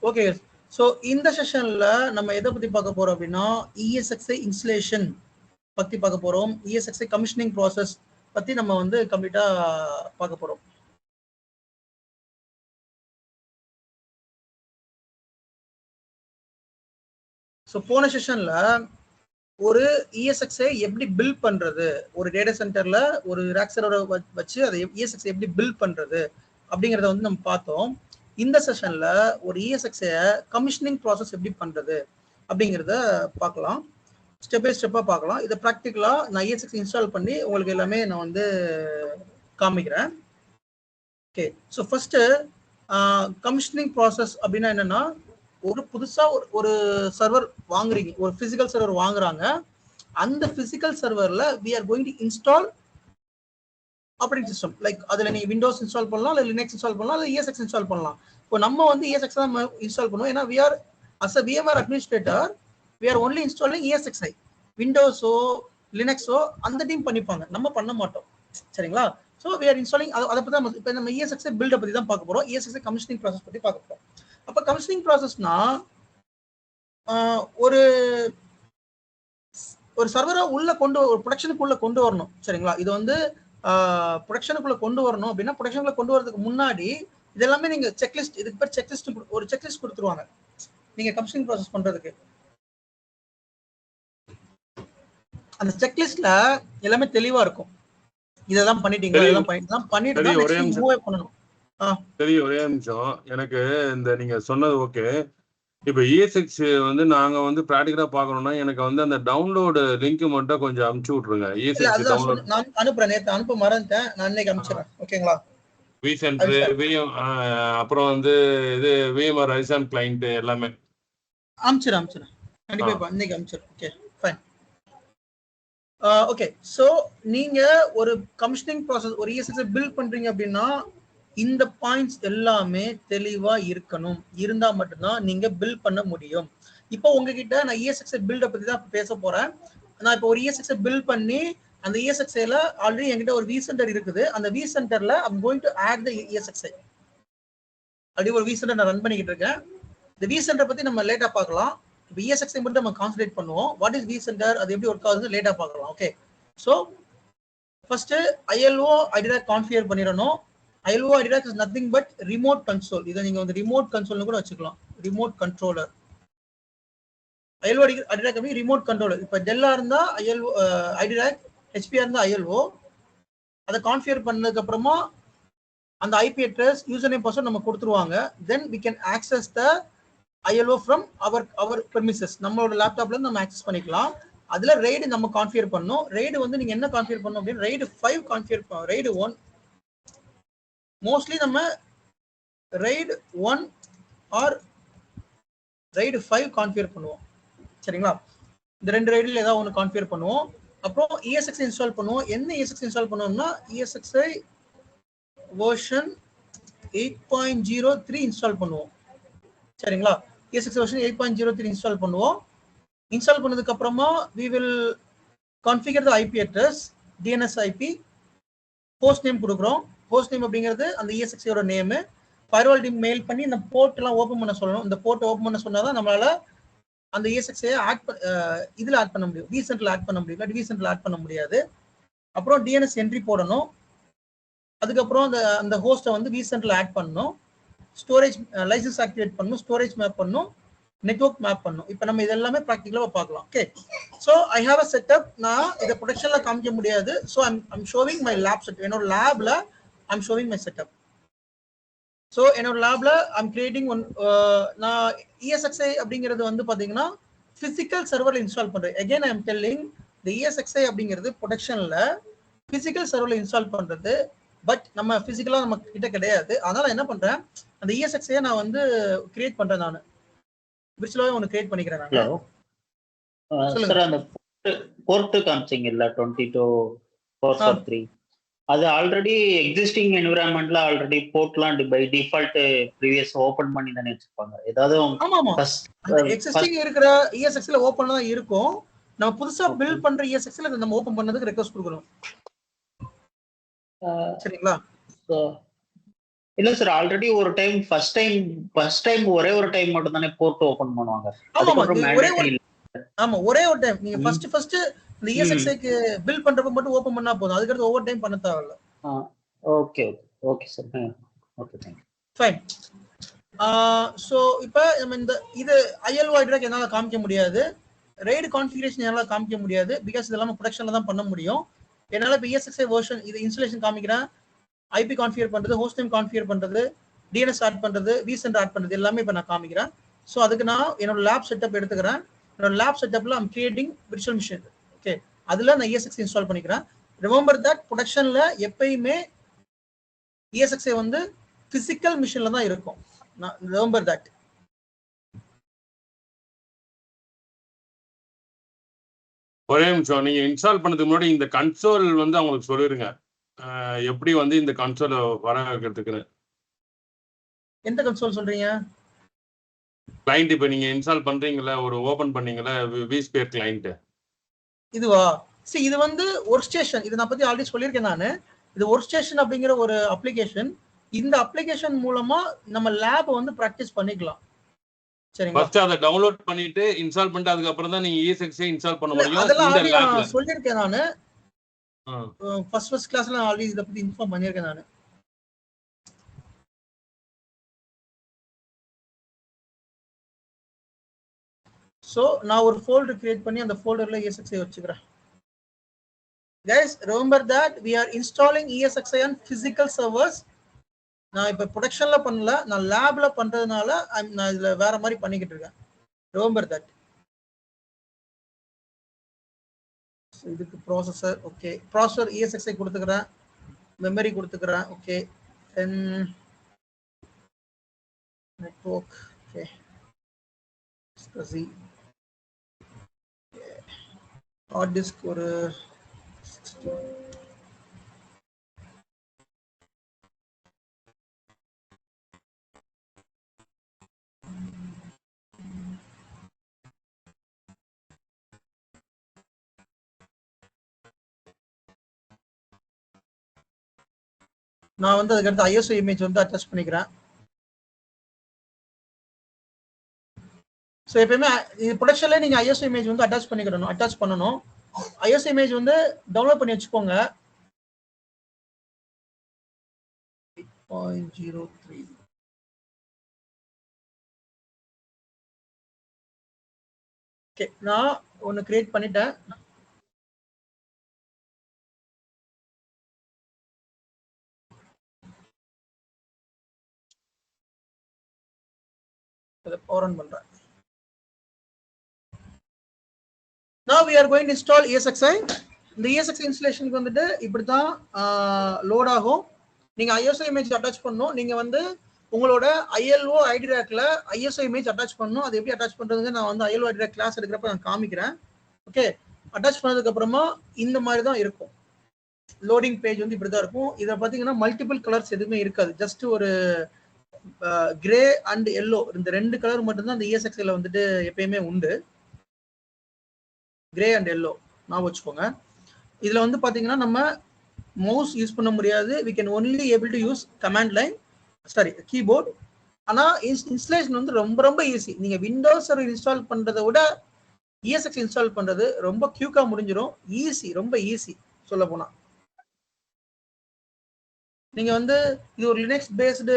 Okay. So இந்த செஷன்ல நம்ம எதை பத்தி பார்க்க போறோம் அப்படின்னா ESXi இன்ஸ்டலேஷன் பத்தி பார்க்க போறோம். ESXi கமிஷனிங் ப்ராசஸ் பத்தி நம்ம வந்து கம்ப்ளீட்டா பார்க்க போறோம். ஸோ போன செஷன்ல ஒரு ESXi எப்படி பில்ட் பண்றது, ஒரு டேட்டா சென்டர்ல ஒரு ரேக் சர்வரை வச்சு அதை ESXi எப்படி பில்ட் பண்றது அப்படிங்கிறத வந்து நம்ம பார்த்தோம். இந்த செஷன்ல ஒரு ESXi கமிஷனிங் ப்ராசஸ் எப்படி பண்றது அப்படிங்கிறத பார்க்கலாம். ஸ்டெப் பை ஸ்டெப்பா பார்க்கலாம். இதை ப்ராக்டிக்கலா நான் ESXi இன்ஸ்டால் பண்ணி உங்களுக்கு எல்லாமே நான் வந்து காமிக்கிறேன். Okay. So first commissioning process அப்படின்னா என்னன்னா, ஒரு புதுசா ஒரு சர்வர் வாங்குறீங்க, ஒரு பிசிக்கல் சர்வர் வாங்குறாங்க. அந்த பிசிக்கல் சர்வர்ல we are going to install operating system. Like அதுல நீங்க விண்டோஸ் இன்ஸ்டால் பண்ணலாம், இல்ல லினக்ஸ் இன்ஸ்டால் பண்ணலாம், இல்ல ESX இன்ஸ்டால் பண்ணலாம். இப்போ நம்ம வந்து ESX தான் இன்ஸ்டால் பண்ணுவோம். ஏன்னா we are as a VMware administrator we are only installing ESXi. விண்டோஸோ லினக்ஸோ அந்த டீம் பண்ணிப்பாங்க, நம்ம பண்ண மாட்டோம். சரிங்களா? ஸோ we are installing அதை பத்தி தான் இப்போ நம்ம ESXi பில்ட பத்தி தான் பார்க்க போறோம். ESXi கமிஷனிங் ப்ராசஸ் பத்தி பார்க்க போறோம். அப்ப கமிஷனிங் ப்ராசஸ்னா ஒரு சர்வரை உள்ள ஒரு ப்ரொடக்ஷனுக்குள்ள கொண்டு வரணும். சரிங்களா? இது வந்து ப்ரொடக்ஷனுக்குள்ள கொண்டு வரணும் அப்படின்னா ப்ரொடக்ஷனுக்குள்ள கொண்டு வரதுக்கு முன்னாடி இதெல்லாமே நீங்க செக்லிஸ்ட், இதுக்கு பேர் செக்லிஸ்ட், ஒரு செக்லிஸ்ட் கொடுத்துருவாங்க நீங்க கமிஷனிங் ப்ராசஸ் பண்றதுக்கு. அந்த செக்லிஸ்ட்ல எல்லாமே தெளிவா இருக்கும். இதெல்லாம் பண்ணிட்டீங்களா, இதெல்லாம் பண்ணிட்டு தான் நெக்ஸ்ட் மூவ் பண்ணணும். சரி, ஒரே நிமிஷம். எனக்கு இந்த நீங்க சொன்னது ஓகே. இப்ப ESX வந்து நாங்க வந்து பிராக்டிகலா பார்க்கணும்னா எனக்கு வந்து அந்த டவுன்லோட் லிங்க் மட்டும் கொஞ்சம் அனுப்பிச்சு விட்டுருங்க. ESX டவுன்லோட் நான் அனுப்புறேன். நேத்து அனுப்ப மறந்துட்டேன், நான் இன்னைக்கு அனுப்பிச்சிடுறேன். ஓகேங்களா? vCenter அப்புறம் வந்து இது VMware Horizon கிளையன்ட் எல்லாமே அனுப்பிச்சிடுறேன். கண்டிப்பா இன்னைக்கு அனுப்பிச்சிடுறேன். Okay fine. ஓகே. ஸோ நீங்க ஒரு கமிஷனிங் ப்ராசஸ், ஒரு ESXi பில்ட் பண்றீங்க அப்படின்னா இந்த பாயிண்ட்ஸ் எல்லாமே தெளிவா இருக்கணும். இருந்தா மட்டும்தான் நீங்க பில்ட் பண்ண முடியும். இப்போ உங்ககிட்ட நான் ESXi பில்ட பத்தி தான் பேச போறேன். நான் இப்போ ஒரு ESXi பில்ட் பண்ணி அந்த ESXiல ஆல்ரெடி என்கிட்ட ஒரு vCenter இருக்குது. அந்த vCenterல I'm going to add the ESXi. அப்படி ஒரு vCenter நான் ரன் பண்ணிக்கிட்டு இருக்கேன். இந்த vCenter பத்தி நம்ம லேட்டா பார்க்கலாம். இப்போ ESXi மட்டும் நம்ம கான்சன்ட்ரேட் பண்ணுவோம். வாட் இஸ் vCenter, அது எப்படி ஒர்க் ஆகுதுன்னு லேட்டா பார்க்கலாம். Okay. So first ILO IDRAC configure பண்ணிடணும். ILO IDRAC is nothing but remote console. இதை நீங்க வந்து ரிமோட் கன்சோல்னு கூட வச்சுக்கலாம். Remote controller. ILO IDRAC அப்படி ரிமோட் கண்ட்ரோலர். இப்போ டெல்லா இருந்தா ILO IDRAC, HP இருந்தா ILO. அதை கான்ஃபிகர் பண்ணதுக்கு அப்புறமா அந்த IP address, user name, password நம்ம கொடுத்துருவாங்க. தென் we can access the ILO from our premises. நம்மளோட லேப்டாப்ல இருந்து நம்ம ஆக்சஸ் பண்ணிக்கலாம். அதுல RAID நம்ம கான்ஃபிகர் பண்ணணும். RAID வந்து நீங்க என்ன கான்ஃபிகர் பண்ணணும் அப்படின்னா RAID 5 கான்ஃபிகர் பண்ணணும். RAID 1 மோஸ்ட்லி நம்ம RAID 1 ஆர் RAID 5 கான்ஃபிகர் பண்ணுவோம். சரிங்களா? இந்த ரெண்டு RAIDல ஏதாவது ஒன்று கான்ஃபிகர் பண்ணுவோம். அப்புறம் ESXi இன்ஸ்டால் பண்ணுவோம். என்ன ESXi இன்ஸ்டால் பண்ணுவோம்னா ESXi வெர்ஷன் 8.03 இன்ஸ்டால் பண்ணுவோம். சரிங்களா? ESXi வெர்ஷன் 8.03 இன்ஸ்டால் பண்ணுவோம். இன்ஸ்டால் பண்ணதுக்கு அப்புறமா we will configure the IP address, DNS IP, host name கொடுக்குறோம். host name அப்படிங்கிறது அந்த ESXiயோட நேம். ஃபயர்வால் டீம் மெயில் பண்ணி இந்த போர்ட் எல்லாம் ஓபன் பண்ண சொல்லணும். இந்த போர்ட் ஓபன் பண்ண சொன்னாதான் நம்மளால அந்த ESXi இதுல ஆட் பண்ண முடியும். vCenterல ஆட் பண்ண முடியும். vCenterல ஆட் பண்ண முடியாது. அப்புறம் DNS என்ட்ரி போடணும். அதுக்கப்புறம் அந்த ஹோஸ்ட்டை வந்து vCenterல ஆட் பண்ணணும். ஸ்டோரேஜ் லைசன்ஸ் ஆக்டிவேட் பண்ணணும். ஸ்டோரேஜ் மேப் பண்ணணும். நெட்வொர்க் மேப் பண்ணணும். இப்போ நம்ம இதெல்லாமே ப்ராக்டிகலா பார்க்கலாம். Okay. So I have a setup. நான் இதை ப்ரொடக்ஷன்ல காமிக்க முடியாது. So I'm showing my lab set. என்னோட லேப்ல I'm showing my setup. So என்னோட லேப்ல ஐம் கிரியேட்டிங் ஒன். நான் ESXi அப்படிங்கிறது வந்து பாத்தீங்கன்னா பிசிக்கல் சர்வர்ல இன்ஸ்டால் பண்றேன். அகைன் ஐ எம் டெல்லிங் இந்த ESXi அப்படிங்கிறது ப்ரொடக்ஷன்ல பிசிக்கல் சர்வர்ல இன்ஸ்டால் பண்றது. பட் நம்ம பிசிக்கலா நம்ம கிட்ட கிடையாது. அதனால என்ன பண்றேன், அந்த ESXi நான் வந்து கிரியேட் பண்றேன். நான் விர்ச்சுவலாவே ஒன்னு கிரியேட் பண்ணிக்கிறேன் நான். ஹலோ சார், அந்த போர்ட் காமிச்சீங்கல்ல 22.443, அது ஆல்ரெடி எக்ஸிஸ்டிங் என்விரான்மெண்ட்ல ஆல்ரெடி போர்ட்லாம் பை டிஃபால்ட் ப்ரீவியஸ் ஓபன் பண்ணி தானே வச்சிருப்பாங்க. ஏதாவது ஆமாமா, எக்ஸிஸ்டிங் இருக்கிற ESXல ஓபன்ல தான் இருக்கும். நம்ம புதுசா பில்ட் பண்ற ESXல நம்ம ஓபன் பண்ணதுக்கு ரெக்வெஸ்ட் கொடுக்கணும். சரிங்களா? இல்ல சார், ஆல்ரெடி ஒரு டைம் ஃபர்ஸ்ட் டைம் ஒரே ஒரு டைம் மட்டும் தானே போர்ட் ஓபன் பண்ணுவாங்க. ஆமா அதுக்கப்புறம் மேண்டேட்டரி. ஆமா ஒரே ஒரு டைம் நீங்க ஃபர்ஸ்ட் இந்த ESXக்கு பில் பண்றப்ப மட்டும் ஓபன் பண்ணா போதும். அதுக்கு ஓவர் டைம் பண்ண தேவையில்ல. Okay okay sir. Okay thank you. Fine. So இப்போ நம்ம இந்த இது ILO ஐட்ராக் என்னால காமிக்க முடியாது, ரெய்டு கான்ஃபிகரேஷன் என்னால காமிக்க முடியாது, பிகாஸ் இதெல்லாம் ப்ரொடக்ஷன்ல தான் பண்ண முடியும். என்னால இப்போ ESXi வெர்ஷன் இது இன்ஸ்டலேஷன் காமிக்கிறேன், IP கான்ஃபிகர் பண்றது, ஹோஸ்ட் நேம் கான்ஃபிகர் பண்றது, DNS ஆட் பண்றது, vCenter ஆட் பண்றது எல்லாமே இப்போ நான் காமிக்கிறேன். ஸோ அதுக்கு நான் என்னோட லேப் செட்டப் எடுத்துக்கிறேன். என்னோட லேப் செட்டப்ல I'm creating virtual machine. Okay, அதுல நான் ESX இன்ஸ்டால் பண்ணிக்கிறேன். ரிமெம்பர் தட் ப்ரொடக்ஷன்ல எப்பயுமே ESXi வந்து பிசிக்கல் மிஷின்ல தான் இருக்கும். Remember that. ஒரே நிமிஷம், நீங்க இன்ஸ்டால் பண்ணதுக்கு முன்னாடி இந்த கன்சோல் வந்து அவங்களுக்கு சொல்லிருங்க, எப்படி வந்து இந்த கன்சோல் வர வைக்கிறதுக்குன்னு. எந்த கன்சோல் சொல்றீங்க? கிளைண்ட் இப்போ நீங்க இன்ஸ்டால் பண்றீங்களா, ஒரு ஓபன் பண்ணீங்களா vSphere கிளைண்ட். இதுவா? சரி, இது வந்து ஒர்க் ஸ்டேஷன். இது நான் பத்தி ஆல்ரெடி சொல்லியிருக்கேன் நான். இது ஒர்க் ஸ்டேஷன் அப்படிங்கிற ஒரு அப்ளிகேஷன். இந்த அப்ளிகேஷன் மூலமா நம்ம லேப் வந்து பிராக்டிஸ் பண்ணிக்கலாம். சரிங்களா? ஃபர்ஸ்ட் அதை டவுன்லோட் பண்ணிட்டு இன்ஸ்டால் பண்ணிட்டு அதுக்கு அப்புறம் தான் நீங்க ESXi இன்ஸ்டால் பண்ண முடியும். அதெல்லாம் இந்த ஆல்ரெடி லேப்ல நான் சொல்லியிருக்கேன் நான். ஃபர்ஸ்ட் கிளாஸ்ல ஆல்ரெடி இத பத்தி இன்ஃபார்ம் பண்ணியிருக்கேன் நான். ஸோ நான் ஒரு ஃபோல்டர் கிரியேட் பண்ணி அந்த ஃபோல்டர்ல ESXi வச்சுக்கிறேன். Guys, remember that we are installing ESXi on physical servers. நான் இப்ப ப்ரொடக்ஷன்ல பண்ணல, நான் லேப்ல பண்றதுனால நான் இதுல வேற மாதிரி பண்ணிக்கிட்டு இருக்கேன். Remember that. இதுக்கு ப்ராசஸர், ஓகே, ப்ராசஸர் ESXi கொடுத்துக்கிறேன், மெமரி கொடுத்துக்கிறேன், okay, then network, okay, SCSI, hard disk ஒரு 60. நான் வந்து அதுக்கடுத்து ISO இமேஜ் வந்து அட்டாச் பண்ணிக்கிறேன். ஸோ எப்பயுமே இது ப்ரொடக்ஷன்ல நீங்க ISO இமேஜ் வந்து அட்டாச் பண்ணணும். ISO இமேஜ் வந்து டவுன்லோட் பண்ணி வச்சுக்கோங்க. 8.03. ஓகே, நான் ஒன்னு கிரியேட் பண்ணிட்டேன். பவர் ஆன் பண்றேன். Now we are going to install ESXi. இந்த ESXi இன்ஸ்டலேஷனுக்கு வந்துட்டு இப்படி தான் லோட் ஆகும். நீங்க ISO இமேஜ் அட்டாச் பண்ணணும். நீங்க வந்து உங்களோட ILO ஐடி ரேக்ல ISO இமேஜ் அட்டாச் பண்ணணும். அது எப்படி அட்டாச் பண்றதுங்க நான் வந்து ILO ஐடி ரேக் கிளாஸ் எடுக்கிறப்ப நான் காமிக்கிறேன். ஓகே, அட்டாச் பண்ணதுக்கு அப்புறமா இந்த மாதிரி தான் இருக்கும். லோடிங் பேஜ் வந்து இப்படி தான் இருக்கும். இதை பார்த்தீங்கன்னா மல்டிபிள் கலர்ஸ் எதுவுமே இருக்காது. ஜஸ்ட் ஒரு கிரே அண்ட் எல்லோ, இந்த ரெண்டு கலர் மட்டும்தான் அந்த ESXiல வந்துட்டு எப்பயுமே உண்டு. கிரே அண்ட் எல்லோ நான் வச்சுக்கோங்க. இதுல வந்து பாத்தீங்கன்னா நம்ம மவுஸ் யூஸ் பண்ண முடியாது. we can only able to use command line, sorry, keyboard. ஆனா இன்ஸ்டலேஷன் வந்து ரொம்ப ரொம்ப ஈஸி. நீங்க விண்டோஸ் சர்வர் இன்ஸ்டால் பண்றதை விட ESX இன்ஸ்டால் பண்றது ரொம்ப குயிக்கா முடிஞ்சிடும். ஈஸி, ரொம்ப ஈஸி சொல்ல போனா. நீங்க வந்து இது ஒரு லினக்ஸ் பேஸ்டு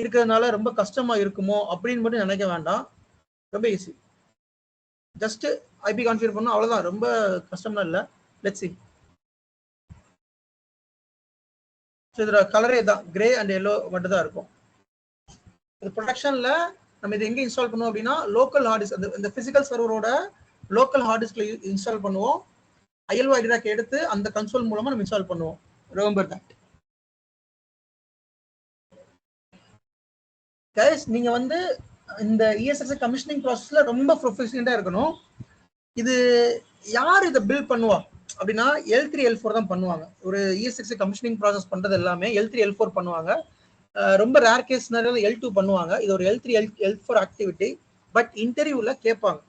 இருக்கிறதுனால ரொம்ப கஷ்டமா இருக்குமோ அப்படின்னு மட்டும் நினைக்க வேண்டாம். ரொம்ப ஈஸி. ஜஸ்ட் IP கான்ஃபிகர் பண்ணா அவ்வளவுதான், ரொம்ப கஷ்டம்லாம் இல்லை. Let's see. இதுல கலரே தான் கிரே அண்ட் எல்லோ மட்டும் தான் இருக்கும். இது ப்ரொடக்ஷன்ல நம்ம இது எங்க இன்ஸ்டால் பண்ணுவோம் அப்படின்னா லோக்கல் ஹார்ட் டிஸ்க், அந்த பிசிக்கல் சர்வரோட லோக்கல் ஹார்ட் டிஸ்க்ல இன்ஸ்டால் பண்ணுவோம். ILO ஐடி ரேக் எடுத்து அந்த கன்சோல் மூலமா நம்ம இன்ஸ்டால் பண்ணுவோம். Remember that. கைஸ், நீங்க வந்து இந்த ESXi கமிஷனிங் ப்ராசஸ்ல ரொம்ப ப்ரொஃபஷனலா இருக்கணும். இது யார் இதை பில்ட் பண்ணுவா அப்படின்னா L3 L4 தான் பண்ணுவாங்க. ஒரு ESXi கமிஷனிங் ப்ராசஸ் பண்றது எல்லாமே L3 L4 பண்ணுவாங்க. ரொம்ப ரேர் கேஸ் L2 பண்ணுவாங்க. இது ஒரு L3 L4 ஆக்டிவிட்டி. பட் இன்டர்வியூல கேட்பாங்க,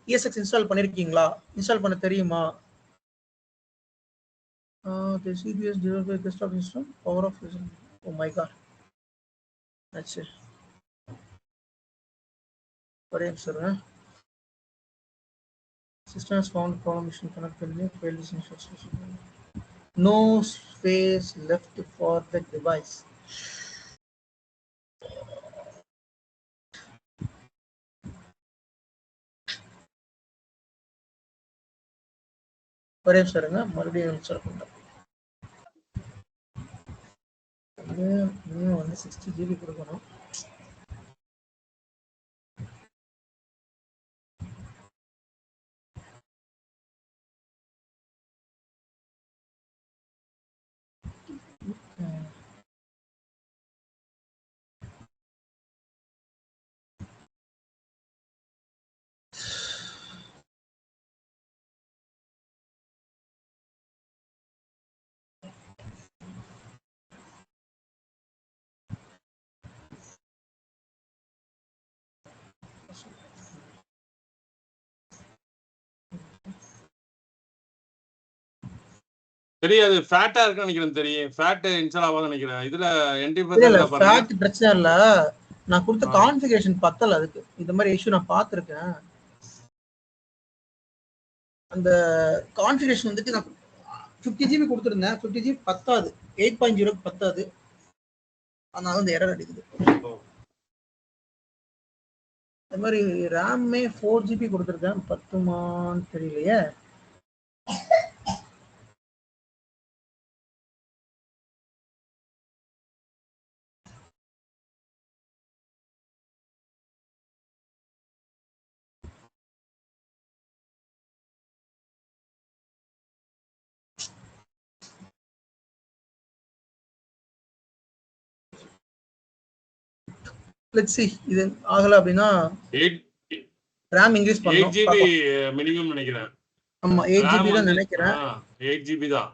ESX இன்ஸ்டால் பண்ணிருக்கீங்களா, இன்ஸ்டால் பண்ண தெரியுமா, The CPS developed by desktop system, power of system. Oh my god. That's it. Sir, system has found problem mission connected with failed system. No space left for the device. Sir, மறுபடியும் install பண்றேன். வந்து 60 GB கொடுக்கணும். தெரியாது ஃபேட்டா இருக்குன்னு நினைக்கிறேன். தெரியும் fat install ஆகாத நினைக்கிறேன். இதுல இல்ல ஃபேட் பிரச்சனை இல்ல, நான் கொடுத்த கான்ஃபிகரேஷன் பத்தல. அதுக்கு இந்த மாதிரி இஷ்யூ நான் பார்த்திருக்கேன். அந்த கான்ஃபிகரேஷன் வந்துட்டு நான் 50 GB கொடுத்துருந்தேன். 50 GB பத்தாது, 8.0 பத்தாது, அதனால இந்த எரர் அடிக்குது. அது மாதிரி ரேமே 4 GB கொடுத்துருக்கேன், பத்துமான்னு தெரியலையே. Let's see, இது ஆகல அப்படின்னா RAM இன்கிரீஸ் பண்ணனும். 8 GB மினிமம் நினைக்கிறேன். ஆமா 8 GB தான் நினைக்கிறேன். 8 GB தான்.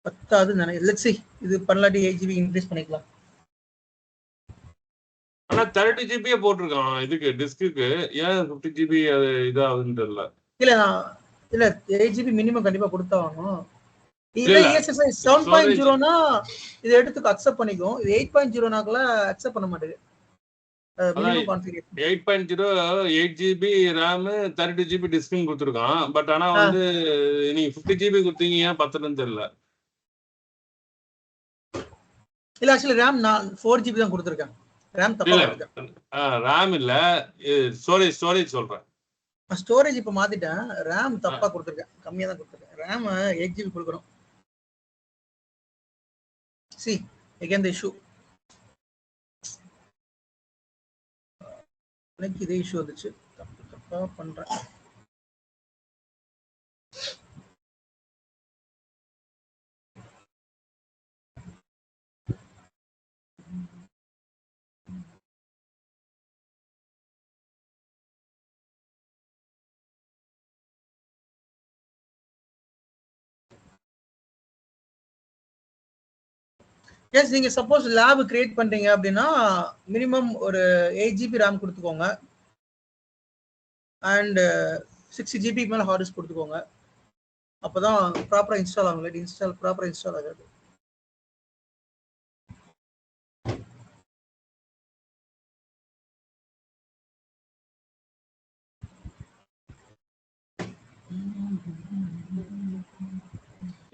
பத்தாது நினைக்கிறேன். Let's see, இது பண்ணலாட்டி 8 GB இன்கிரீஸ் பண்ணிக்கலாம். ஆனா 30 GB போட்டுருக்கான் இதுக்கு டிஸ்க்குக்கு. ஏன் 50 GB அது இதாகுதுன்னு தெரியல. இல்ல 8 GB மினிமம் கண்டிப்பா கொடுத்தாகணும். இது ESSI 7.0னா இது எடுத்து அக்செப்ட் பண்ணிக்கும். இது 8.0னாக்கல அக்செப்ட் பண்ண மாட்டேங்குது. 8.0 8 GB RAM 30 GB டிஸ்க் கொடுத்துருக்கான். பட் ஆனா வந்து நீங்க 50 GB கொடுத்தீங்க, ஏன் பத்தலன்னு தெரியல. இல்ல ஆக்சுவலி RAM நான் 4 GB தான் கொடுத்திருக்கேன். RAM தப்பா கொடுத்திருக்கேன். RAM இல்ல, ஸ்டோரேஜ் சொல்றேன். ஸ்டோரேஜ் இப்ப மாத்திட்டேன். RAM தப்பா கொடுத்திருக்கேன், கம்மியா தான் கொடுத்திருக்கேன். RAM 8 GB கொடுக்கணும். See again the issue. எனக்கு இதே இஷ்யூ வந்துச்சு, தப்பா பண்றேன். எஸ், நீங்க சப்போஸ் லேப் கிரியேட் பண்றீங்க அப்படின்னா மினிமம் ஒரு 8 GB RAM கொடுத்துக்கோங்க. அண்ட் 60 GB மேல ஹார்ட் டிஸ்க் கொடுத்துக்கோங்க. அப்பதான் ப்ராப்பரா இன்ஸ்டால் ஆகும். இல்லாட்டி ப்ராப்பரா இன்ஸ்டால் ஆகாது.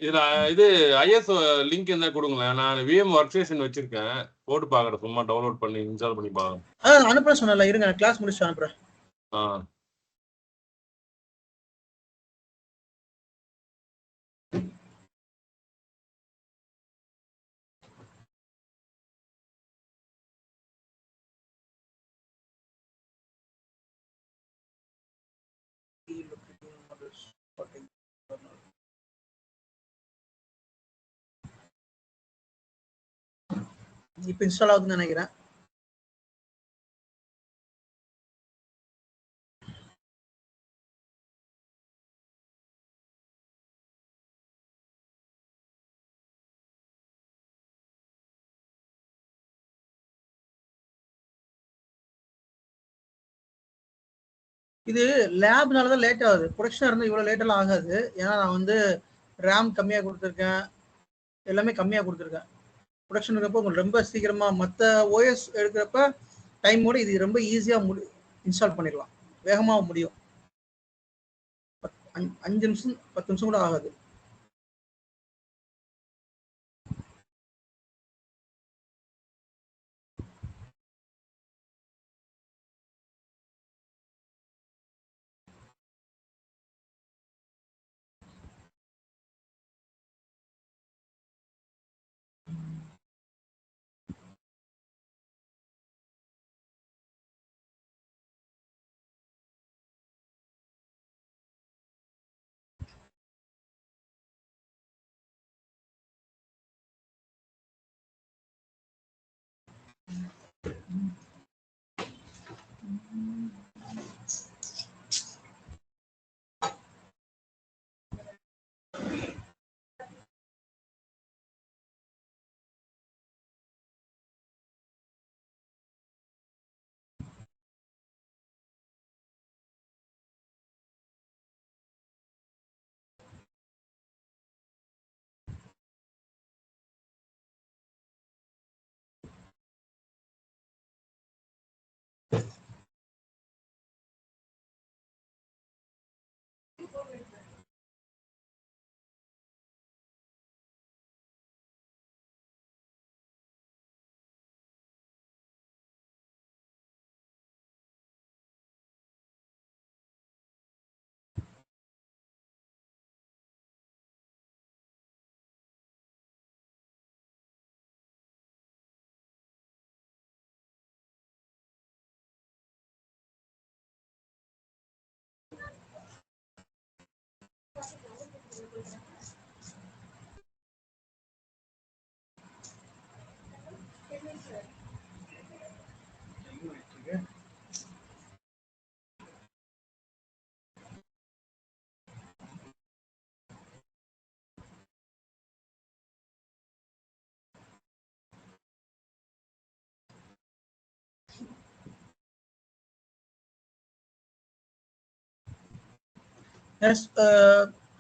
இதுல இது IS லிங்க் என்ன கொடுங்களேன். நான் VM ஒர்க் ஸ்டேஷன் வச்சிருக்கேன், போட்டு பாக்குறேன். சும்மா டவுன்லோட் பண்ணி இன்ஸ்டால் பண்ணி பாக்குறேன். அனுப்புறேன் சொன்னல, இருங்க நான் கிளாஸ் முடிச்சு அனுப்புறேன். இப்ப இன்ஸ்டால் ஆகுதுன்னு நினைக்கிறேன். இது லேப்னால தான் லேட் ஆகுது. ப்ரொடக்ஷனா இருந்தா இவ்வளவு லேட் எல்லாம் ஆகாது. ஏன்னா நான் வந்து RAM கம்மியா கொடுத்துருக்கேன், எல்லாமே கம்மியாக கொடுத்துருக்கேன். ப்ரொடக்ஷன் இருக்கப்போ உங்களுக்கு ரொம்ப சீக்கிரமாக மற்ற ஓஎஸ் எடுக்கிறப்ப டைமோடு இது ரொம்ப ஈஸியாக இன்ஸ்டால் பண்ணிடலாம், வேகமாக முடியும். 5 நிமிஷம் 10 நிமிஷம் கூட ஆகாது.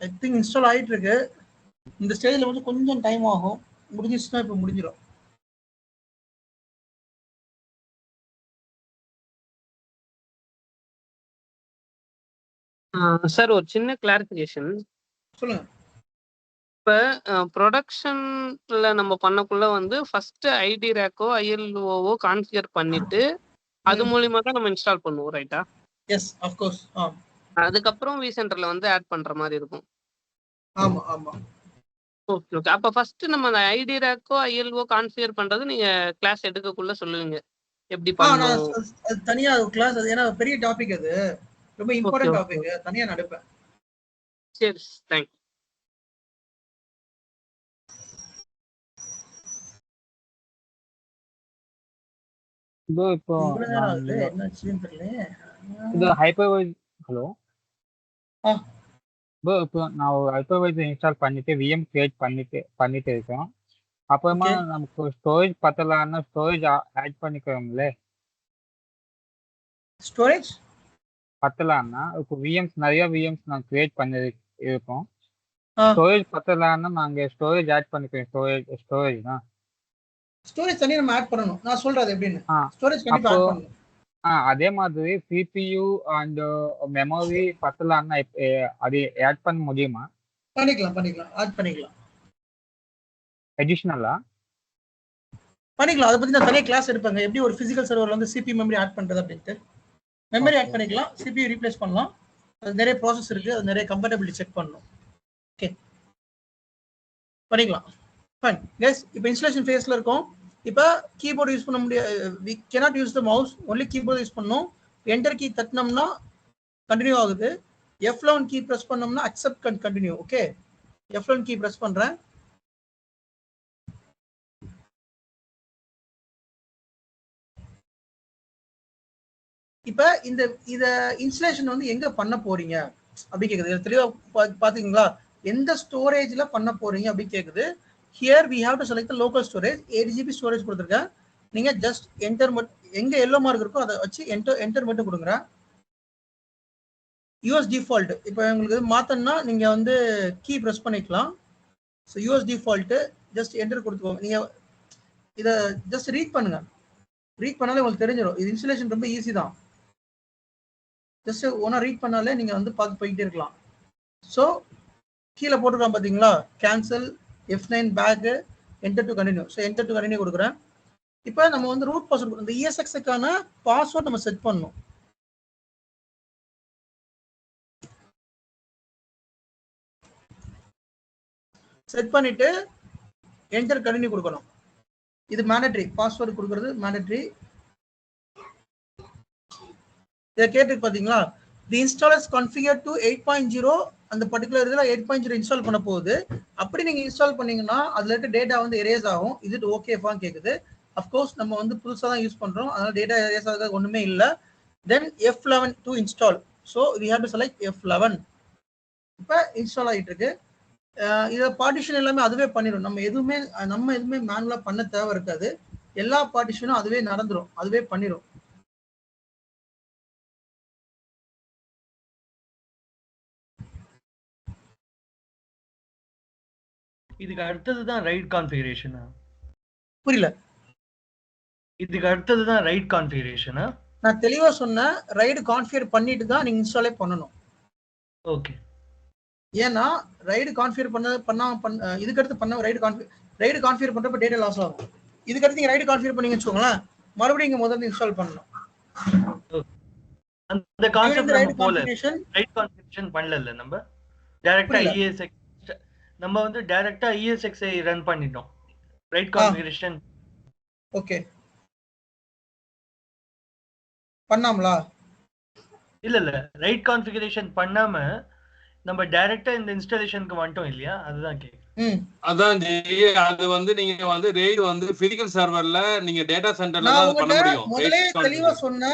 ஐ திங்க் இன்ஸ்டால் ஆகிட்டு இருக்கு. இந்த ஸ்டேஜில் வந்து கொஞ்சம் டைம் ஆகும், முடிஞ்சிச்சுன்னா இப்போ முடிஞ்சிடும். சார் ஒரு சின்ன கிளாரிஃபிகேஷன். சொல்லுங்க. இப்போ ப்ரொடக்ஷன்ல நம்ம பண்ணக்குள்ள வந்து ஃபர்ஸ்ட் ஐடி ரேக்கோ ஐஎல்ஓவோ கான்ஃபிகர் பண்ணிட்டு அது மூலியமா தான் நம்ம இன்ஸ்டால் பண்ணுவோம், ரைட்டா? Yes of course. அதுக்கப்புறம் விசென்டர்ல வந்து ஆட் பண்ற மாதிரி இருக்கும். ஆமா ஆமா. Okay okay. அப்ப ஃபர்ஸ்ட் நம்ம அந்த ஐடி ரேக்கோ ஐஎல்ஓ கான்ஃபிகர் பண்றது நீங்க கிளாஸ் எடுக்கக்குள்ள சொல்லுவீங்க எப்படி பண்ணணும். அது தனியா கிளாஸ், அது ஏன்னா பெரிய டாபிக், அது ரொம்ப இம்பார்ட்டன்ட் டாபிக், தனியா நடப்பேன். சரி, தேங்க்ஸ். இப்போ இது ஹைப்பர்வைஸ் ஹலோ இப்போ நான் ஒரு ஹைப்பர்வைஸ் இன்ஸ்டால் பண்ணிட்டு விஎம் கிரியேட் பண்ணிட்டு இருக்கோம். அப்புறமா நமக்கு ஸ்டோரேஜ் பத்தலன்னா ஸ்டோரேஜ் ஆட் பண்ணிக்கிறோம்ல. ஸ்டோரேஜ் பத்தலன்னா இப்போ விஎம்ஸ் நிறைய விஎம்ஸ் நான் கிரியேட் பண்ணி இருக்கோம். ஸ்டோரேஜ் பத்தலன்னா நாங்க ஸ்டோரேஜ் ஆட் பண்ணிக்கிறோம். ஸ்டோரேஜ் தான் ஸ்டோரேஜ் தனியா நம்ம ஆட் பண்ணனும். நான் சொல்றது எப்படின்னு, ஸ்டோரேஜ் கண்டிப்பா ஆட் பண்ணனும். அதே மாதிரி CPU அண்ட் மெமரி பத்தலன்னா அது ஆட் பண்ண முடியுமா? பண்ணிக்கலாம் ஆட் பண்ணிக்கலாம். அடிஷனலா பண்ணிக்கலாம். அதை பத்தி நான் தனியா கிளாஸ் எடுப்பாங்க, எப்படி ஒரு பிசிக்கல் சர்வர்ல வந்து CPU மெமரி ஆட் பண்றது அப்படின்ட்டு. மெமரி ஆட் பண்ணிக்கலாம், CPU ரீப்ளேஸ் பண்ணலாம். அது நிறைய ப்ராசஸ் இருக்கு, அது நிறைய கம்பேட்டபிலிட்டி செக் பண்ணணும். ஓகே, பண்ணிக்கலாம். ஃபைன் கைஸ், இப்போ இன்ஸ்டாலேஷன் ஃபேஸ்ல இருக்கோம். இப்போ கீபோர்டு யூஸ் பண்ண முடியாது, we cannot use the mouse, only keyboard use பண்ணணும். என்டர் கீ தட்டினோம்னா கண்டினியூ ஆகுது. F11 கீ பிரஸ் பண்ணோம்னா accept and continue. Okay, F11 key press பண்றேன். இப்போ இத இன்ஸ்டாலேஷன் வந்து எங்க பண்ண போறீங்க அப்படி கேக்குது. தெளிவா பாத்தீங்களா? எந்த ஸ்டோரேஜ்ல பண்ண போறீங்க அப்படி கேக்குது. Here we have to select the local storage. 8 GB storage கொடுத்திருக்கேன். நீங்க ஜஸ்ட் என்டர் எங்க எல்லோ மார்க் இருக்கோ அதை வச்சு என்டர் மட்டும் கொடுங்க. யூஎஸ் டிஃபால்ட் இப்போ உங்களுக்கு மாத்தணும்னா நீங்க வந்து கீ பிரஸ் பண்ணிக்கலாம். So US default just enter கொடுத்துக்கோங்க. நீங்க இதை ஜஸ்ட் ரீட் பண்ணுங்க. ரீட் பண்ணாலே உங்களுக்கு தெரிஞ்சிடும். இது இன்ஸ்டலேஷன் ரொம்ப ஈஸி தான். ஜஸ்ட் ஒன்றா ரீட் பண்ணாலே நீங்க வந்து பார்த்து போயிட்டே இருக்கலாம். ஸோ கீழே போட்டுருக்கான் பார்த்தீங்களா, cancel F9 back enter to continue. So enter to continue கொடுக்குறேன். இப்போ நம்ம வந்து ரூட் பாஸ்வேர்ட், இந்த ESXக்கான பாஸ்வேர்ட் நம்ம செட் பண்ணணும். செட் பண்ணிட்டு என்டர் கண்டினியூ கொடுக்கணும். இது மேண்டட்ரி, பாஸ்வேர்டு கொடுக்கறது மேண்டட்ரி. இதை கேட்டு பார்த்தீங்களா, the installer is configure to 8.0, அந்த பர்டிகுலர் இதில் 8.0 இன்ஸ்டால் பண்ண போகுது. அப்படி நீங்கள் இன்ஸ்டால் பண்ணீங்கன்னா அதில் இருக்க டேட்டா வந்து எரேஸ் ஆகும். இது ஓகேஃபான்னு கேட்குது. அஃப்கோர்ஸ் நம்ம வந்து புதுசாக தான் யூஸ் பண்ணுறோம், அதனால் டேட்டா எரேஸ் ஆகிறது ஒன்றுமே இல்லை. Then F11 to install. So we have to select F11. இப்போ இன்ஸ்டால் ஆகிட்டு இருக்கு. இதை பார்ட்டிஷன் எல்லாமே அதுவே பண்ணிடும். நம்ம எதுவுமே மேனுவலாக பண்ண தேவை இருக்காது. எல்லா பார்ட்டிஷனும் அதுவே நடந்துடும், அதுவே பண்ணிடும். இதுக்கு அடுத்தது தான் ரைட் கான்ஃபிகரேஷனா? புரியல. இதுக்கு அடுத்தது தான் ரைட் கான்ஃபிகரேஷனா? நான் தெளிவா சொன்னேன், ரைடு கான்ஃபிகர் பண்ணிட்டு தான் நீங்க இன்ஸ்டாலே பண்ணணும். ஓகே. ஏன்னா ரைடு கான்ஃபிகர் இதுக்கு அடுத்து பண்ண ரைடு கான்ஃபிகர் பண்றப்ப டேட்டா லாஸ் ஆகும். இதுக்கு அடுத்து நீங்க ரைடு கான்ஃபிகர் பண்ணீங்கன்னு வச்சுக்கோங்களேன், மறுபடியும் இங்க முதல்ல இன்ஸ்டால் பண்ணணும். அந்த கான்செப்ட் நம்ம போல ரைட் கான்ஃபிகரேஷன் பண்ணல. நம்ம டைரக்டா ESX நம்ம வந்து டைரக்டா ESX ஐ ரன் பண்ணிட்டோம். ரைட் கான்ஃபிகரேஷன் ஓகே பண்ணாமலா? இல்ல ரைட் கான்ஃபிகரேஷன் பண்ணாம நம்ம டைரக்டா இந்த இன்ஸ்டாலேஷனுக்கு வந்துட்டோம் இல்லையா, அதுதான் கேக்குறேன். அதான் அது வந்து நீங்க வந்து ரெய்டு வந்து பிசிக்கல் சர்வர்ல நீங்க டேட்டா சென்டர்ல தான் பண்ண முடியும். முதல்ல தெளிவா சொன்ன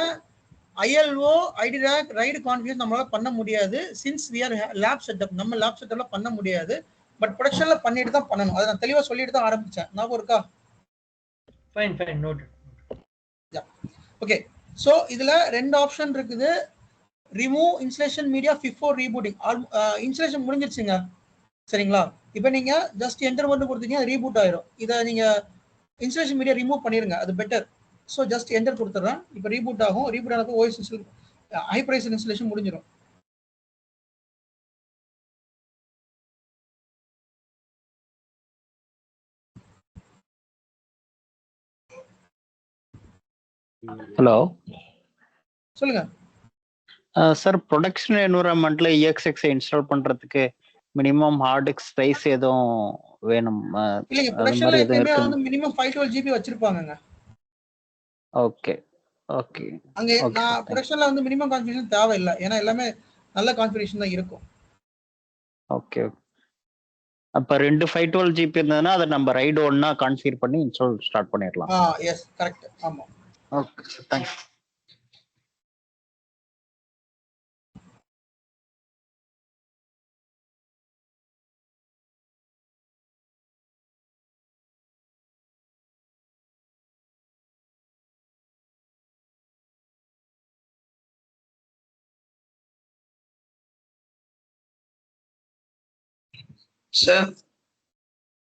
ILO IDRAC ரைடு கான்ஃபிகரேஷன் நம்மளால பண்ண முடியாது. Since we are lab setup, நம்ம லேப் செட்டப்ல பண்ண முடியாது. பட் ப்ரொடக்ஷன்ல பண்ணிட்டு தான் பண்ணணும். அதை நான் தெளிவா சொல்லிட்டு தான் ஆரம்பிச்சேன். ஞாபகம் இருக்கா? Fine note. ஓகே. ஸோ இதுல ரெண்டு ஆப்ஷன் இருக்குது. Remove installation media before rebooting. Installation முடிஞ்சிருச்சுங்க, சரிங்களா? இப்போ நீங்க ஜஸ்ட் என்டர் மட்டும் கொடுத்தீங்கன்னா ரீபூட் ஆயிரும். இதை நீங்க இன்ஸ்டலேஷன் மீடியா ரிமூவ் பண்ணிருங்க, அது பெட்டர். ஸோ ஜஸ்ட் என்டர் கொடுத்துட்றேன். இப்போ ரீபூட் ஆகும். ரீபூட் ஆனப்போ OS ஹைப்பரைசர் இன்ஸ்டலேஷன் முடிஞ்சிடும். ஹலோ, சொல்லுங்க சார். ப்ரொடக்ஷன் என்விரான்மெண்ட்ல EXX இன்ஸ்டால் பண்றதுக்கு மினிமம் ஹார்ட் டிஸ்க் சைஸ் எதுவும் வேணும்? இல்லைங்க, ப்ரொடக்ஷன்ல எப்பவுமே வந்து மினிமம் 512 GB வச்சிருப்பாங்கங்க. ஓகே. அங்க நான் ப்ரொடக்ஷன்ல வந்து மினிமம் கான்ஃபிகரேஷன் தேவை இல்லை, ஏன்னா எல்லாமே நல்ல கான்ஃபிகரேஷன் தான் இருக்கும். ஓகே. அப்ப 2 512 GB இருந்ததுன்னா அதை நம்ம ரைடு ஒன்னா கான்ஃபிகர் பண்ணி இன்ஸ்டால் ஸ்டார்ட் பண்ணிடலாம். Yes correct. ஆமா. Okay sir, thanks. சார்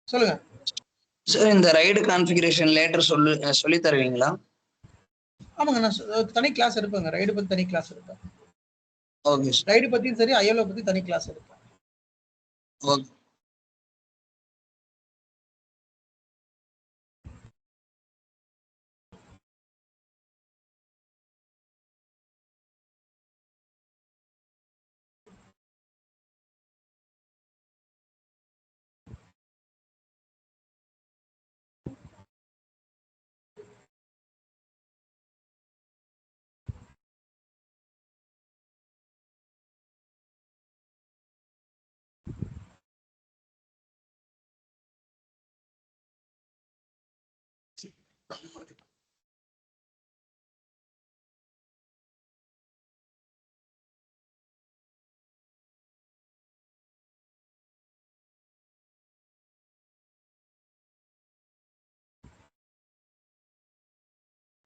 சொல்லுங்க சார். இந்த ரைடு கான்ஃபிகரேஷன் லேட்டர் சொல்லி தருவீங்களா? ஆமாங்க, நான் தனி கிளாஸ் எடுப்பேங்க. ரைடு பத்தி தனி கிளாஸ் எடுப்பேன். Okay sir. ரைடு பத்தியும் சரி, ILO பத்தி தனி கிளாஸ் எடுப்பேன். ஓகே.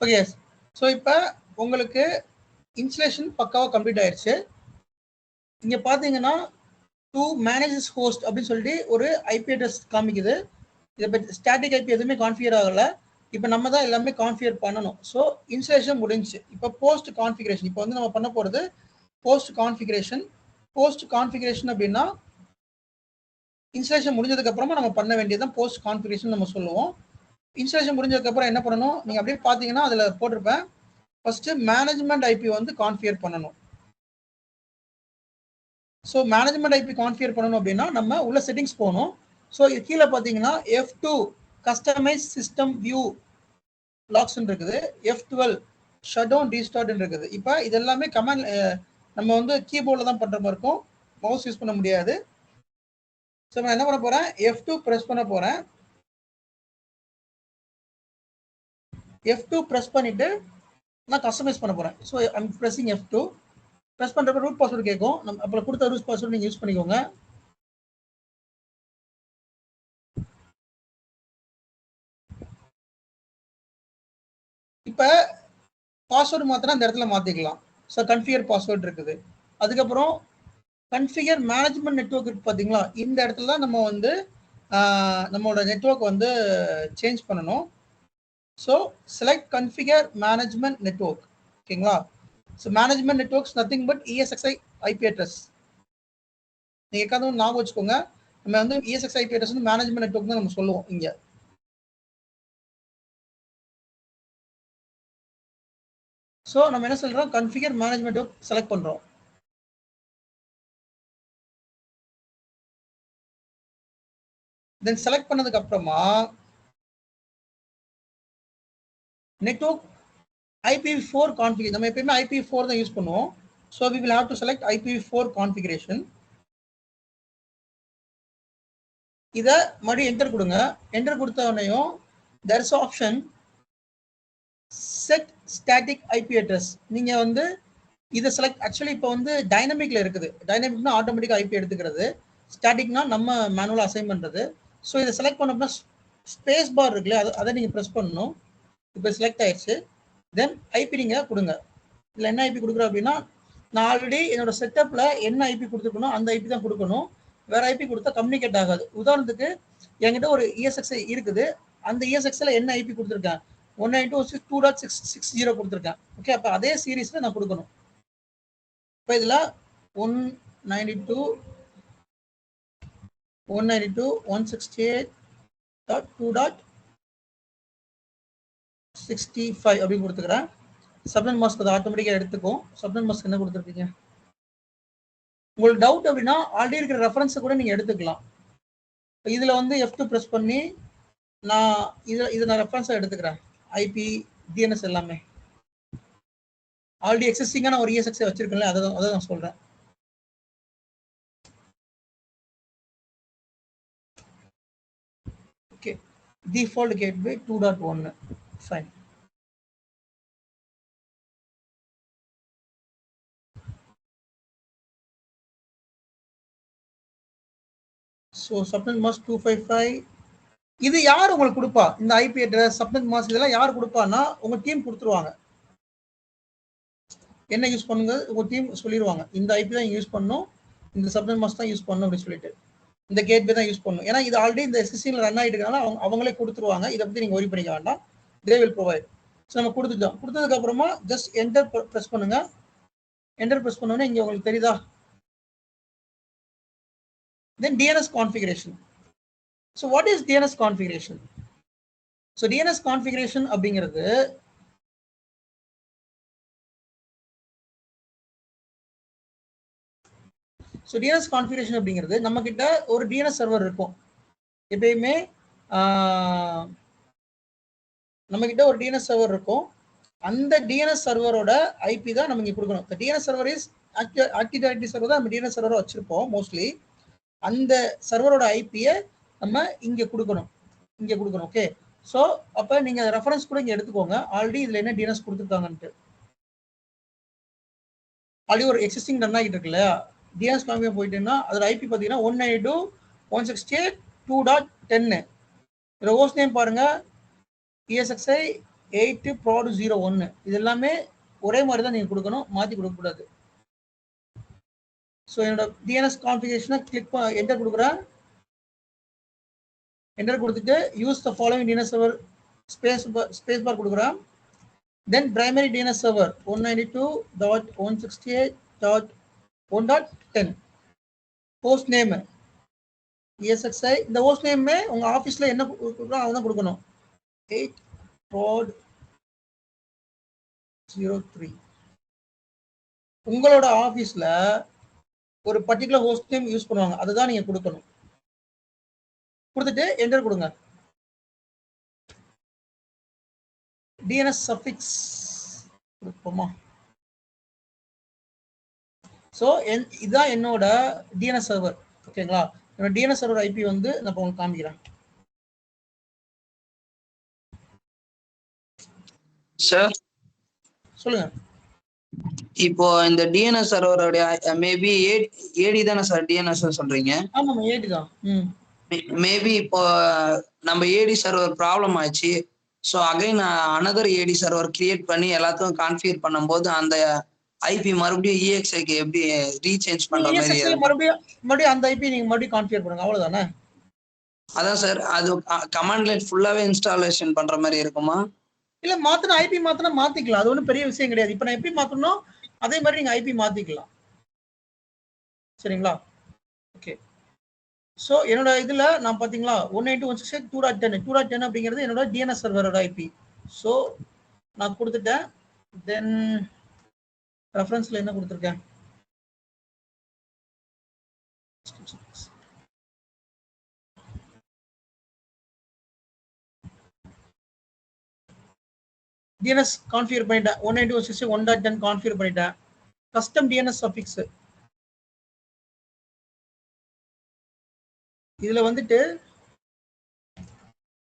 ஓகே. ஸோ இப்போ உங்களுக்கு இன்ஸ்டலேஷன் பக்காவாக கம்ப்ளீட் ஆயிடுச்சு. இங்கே பார்த்தீங்கன்னா டு மேனேஜ் ஹோஸ்ட் அப்படின்னு சொல்லிட்டு ஒரு IP அட்ரஸ் காமிக்குது. இதை பற்றி ஸ்டாட்டிக் ஐபி எதுவுமே கான்ஃபிகர் ஆகல. இப்போ நம்ம தான் எல்லாமே கான்ஃபிகர் பண்ணணும். ஸோ இன்ஸ்டலேஷன் முடிஞ்சு. இப்போ போஸ்ட் கான்ஃபிகரேஷன். இப்போ வந்து நம்ம பண்ண போகிறது போஸ்ட் கான்ஃபிகரேஷன். போஸ்ட் கான்ஃபிகரேஷன் அப்படின்னா இன்ஸ்டலேஷன் முடிஞ்சதுக்கு அப்புறமா நம்ம பண்ண வேண்டியதான் போஸ்ட் கான்ஃபிகரேஷன் நம்ம சொல்லுவோம். இன்ஸ்டலேஷன் முடிஞ்சதுக்கு அப்புறம் என்ன பண்ணணும், நீங்க அப்படியே பாத்தீங்கன்னா அதுல போட்டிருப்பேன். ஃபர்ஸ்ட் மேனேஜ்மெண்ட் ஐபி வந்து கான்ஃபிகர் பண்ணணும். ஸோ மேனேஜ்மெண்ட் ஐபி கான்ஃபிகர் பண்ணணும் அப்படின்னா நம்ம உள்ள செட்டிங்ஸ் போகணும். ஸோ இது கீழே பார்த்தீங்கன்னா F2 customise system view lakhs இருக்குது, F12 ஷட் டவுன் ரீஸ்டார்ட் இருக்குது. இப்போ இது எல்லாமே கமாண்ட் நம்ம வந்து கீபோர்டில் தான் பண்ணுற மாதிரி இருக்கும், மவுஸ் யூஸ் பண்ண முடியாது. ஸோ நான் என்ன பண்ண போகிறேன், F2 ப்ரெஸ் பண்ண போகிறேன். F2 ப்ரெஸ் பண்ணிட்டு நான் கஸ்டமைஸ் பண்ண போகிறேன். So I'm pressing F2. Press பண்ணுறப்ப ரூட் பாஸ்வேர்டு கேட்கும். நம்ம அப்புறம் கொடுத்த ரூட் பாஸ்வேர்டு நீங்கள் யூஸ் பண்ணிக்கோங்க. இப்போ பாஸ்வேர்டு மாத்தினா இந்த இடத்துல மாற்றிக்கலாம். ஸோ கன்ஃபிகர் பாஸ்வேர்டு இருக்குது. அதுக்கப்புறம் கன்ஃபிகர் மேனேஜ்மெண்ட் நெட்வொர்க் இருக்கு பார்த்தீங்களா, இந்த இடத்துல தான் நம்ம வந்து நம்மளோட நெட்வொர்க் வந்து சேஞ்ச் பண்ணணும். So select configure management network. ஓகேங்களா. So management networks nothing but ESXi IP address. நீங்கள் எக்காவது ஞாபகம் வச்சுக்கோங்க, நம்ம வந்து ESXi IP address வந்து மேனேஜ்மெண்ட் நெட்வொர்க் தான் நம்ம சொல்லுவோம் இங்கே. ஸோ நம்ம என்ன சொல்கிறோம், கன்ஃபிகர் மேனேஜ்மெண்ட் நெட்வொர்க் செலக்ட் பண்ணுறோம். தென் செலக்ட் பண்ணதுக்கு அப்புறமா நெட்வொர்க் IPv4 கான்ஃபிகர். நம்ம எப்பயுமே IPv4 தான் யூஸ் பண்ணுவோம். So we will have to select IPv4 configuration. இதை மறுபடியும் என்டர் கொடுங்க. என்டர் கொடுத்த உடனேயும் there is option set static IP address. நீங்க வந்து இதை செலக்ட், ஆக்சுவலி இப்போ வந்து டைனமிக்ல இருக்குது. டைனமிக்னா ஆட்டோமேட்டிக்காக ஐபி எடுத்துக்கிறது, ஸ்டாட்டிக்னா நம்ம மேனுவலாக அசைன் பண்ணுறது. ஸோ இதை செலக்ட் பண்ணோம்னா ஸ்பேஸ் பார் இருக்குல்ல, அதை நீங்கள் ப்ரெஸ் பண்ணணும். இப்போ செலக்ட் ஆயிடுச்சு. தென் ஐபி நீங்கள் கொடுங்க. இல்லை என்ன ஐபி கொடுக்குறோம் அப்படின்னா, நான் ஆல்ரெடி என்னோட செட்டப்பில் என்ன ஐபி கொடுத்துருக்கணும் அந்த ஐபி தான் கொடுக்கணும். வேற ஐபி கொடுத்தா கம்யூனிகேட் ஆகாது. உதாரணத்துக்கு என்கிட்ட ஒரு ESXi இருக்குது, அந்த ESXiல என்ன ஐபி கொடுத்துருக்கேன், 192.2.660 கொடுத்துருக்கேன். ஓகே, அப்போ அதே சீரீஸில் நான் கொடுக்கணும். இப்போ இதில் 192.168.2.65 அப்படின்னு கொடுத்துக்கிறேன். சப்நெட் மாஸ்க் அதை ஆட்டோமேட்டிக்காக எடுத்துக்கும். சப்நெட் மாஸ்க் என்ன கொடுத்துருக்கீங்க, உங்களுக்கு டவுட் அப்படின்னா ஆல்ரெடி இருக்கிற ரெஃபரன்ஸை கூட நீங்கள் எடுத்துக்கலாம். இதில் வந்து F2 ப்ரெஸ் பண்ணி நான் இதை நான் ரெஃபரன்ஸாக எடுத்துக்கிறேன். ஐபி DNS எல்லாமே ஆல்ரெடி எக்ஸிஸ்டிங்கான ஒரு ESXi வச்சிருக்கேன்ல, அதை நான் சொல்கிறேன். Okay, default gateway 2.1 fine. So subnet mask 255 இது யார் உங்களுக்கு கொடுப்பா, இந்த ஐபி அட்ரஸ் சப்நெட் மாஸ்க் இதெல்லாம் யார் கொடுப்பான்னா உங்க டீம் கொடுத்துருவாங்க. என்ன யூஸ் பண்ணுங்க உங்க டீம் சொல்லிடுவாங்க, இந்த ஐபி தான் யூஸ் பண்ணணும், இந்த சப்நெட் மாஸ்க் தான் யூஸ் பண்ணணும் அப்படின்னு சொல்லிட்டு, இந்த கேட்வே தான் யூஸ் பண்ணணும். ஏன்னா இது ஆல்ரெடி இந்த SSCல ரன் ஆகிட்டு இருக்கனால அவங்களே கொடுத்துருவாங்க. இதை பற்றி நீங்கள் ஒரி பண்ணிக்க வேண்டாம், தே வில் ப்ரொவைட். ஸோ நம்ம கொடுத்துட்டோம். கொடுத்ததுக்கு அப்புறமா ஜஸ்ட் என்டர் ப்ரெஸ் பண்ணுங்க. என்டர் ப்ரெஸ் பண்ணோன்னே இங்கே உங்களுக்கு தெரியுதா, then DNS configuration. So what is DNS configuration? So DNS configuration அப்படிங்கிறது நம்ம கிட்ட ஒரு DNS சர்வர் இருக்கும். எப்பயுமே நம்ம கிட்ட ஒரு DNS சர்வர் இருக்கும். அந்த DNS சர்வரோட ஐபி தான் நம்ம இங்க கொடுக்கணும். The DNS server is active directory server தான் நம்ம DNS சர்வரை வச்சிருப்போம் மோஸ்ட்லி. அந்த சர்வரோட ஐபியை நம்ம இங்க கொடுக்கணும். ஓகே, ஸோ அப்போ நீங்க ரெஃபரன்ஸ் கூட இங்க எடுத்துக்கோங்க. ஆல்ரெடி இதுல என்ன DNS கொடுத்துருக்காங்கன்ட்டு ஆல்ரெடி ஒரு எக்ஸிஸ்டிங் ரன் ஆகிட்டு இருக்குல்ல, DNS காமியா போயிட்டேன்னா அதோட ஐபி பார்த்தீங்கன்னா 192.168.2.10. இதோட ஹோஸ்ட் நேம் பாருங்க, ESXi 8.prod.01. இது எல்லாமே ஒரே மாதிரி தான் நீங்க கொடுக்கணும், மாற்றி கொடுக்கக்கூடாது. ஸோ என்னோட DNS கான்ஃபிகரேஷனை கிளிக் என்டர் கொடுக்குறேன். என்டர் கொடுத்துட்டு use the following DNS server space bar கொடுக்குறேன். Then primary DNS server 192.168.1.10 host name ESXi. இந்த ஹோஸ்ட் நேம் உங்க ஆபீஸ்ல என்ன கொடுக்குறோம் அதான் கொடுக்கணும். 8.03 உங்களோட ஆபீஸ்ல ஒரு பர்டிகுலர் ஹோஸ்ட் நேம் யூஸ் பண்ணுவாங்க, அதுதான் நீங்க கொடுக்கணும். கொடுத்துட்டு என்டர் கொடுங்க. DNS சஃபிக்ஸ் கொடுப்போமா? ஸோ இதுதான் என்னோட DNS சர்வர். ஓகேங்களா? என்னோட DNS சர்வர் IP வந்து நான் உங்களுக்கு காமிக்கிறேன். சார் சொல்லுங்க. இப்போ இந்த DNS சர்வரோட மேபி ஏடி தானே சார் DNS சொல்றீங்க? ஆமாம் ஏடி தான். மேபி இப்போ நம்ம ஏடி சர்வர் ப்ராப்ளம் ஆச்சு. ஸோ அகைன் அனதர் ஏடி சர்வர் கிரியேட் பண்ணி எல்லாத்தையும் கான்ஃபிகர் பண்ணும்போது அந்த ஐபி மறுபடியும் EXIக்கு எப்படி ரீசேஞ்ச் பண்ற மாதிரி மறுபடியும் அந்த ஐபி நீங்க மறுபடியும் கான்ஃபிகர் பண்ணுங்க, அவ்வளவுதானே? அதான் சார், அது கமாண்ட் லைன் ஃபுல்லாவே இன்ஸ்டாலேஷன் பண்ற மாதிரி இருக்குமா? இல்ல மாத்தினா ஐபி மாத்தினா மாத்திக்கலாம், அது ஒன்றும் பெரிய விஷயம் கிடையாது. இப்போ நான் எப்படி மாத்தணும் அதே மாதிரி நீங்க ஐபி மாத்திக்கலாம். சரிங்களா? ஓகே. ஸோ என்னோட இதுல நான் பாத்தீங்களா 192.168.2.10 அப்படிங்கிறது என்னோட DNS சர்வரோட ஐபி. ஸோ நான் கொடுத்துட்டேன். தென் ரெஃபரன்ஸ்ல என்ன கொடுத்துருக்கேன்? DNS கான்ஃபிகர் பண்ணிட்டேன். 192.168.1.10 கான்ஃபிகர் பண்ணிட்டேன். கஸ்டம் DNS சஃபிக்ஸ் இதுல வந்துட்டு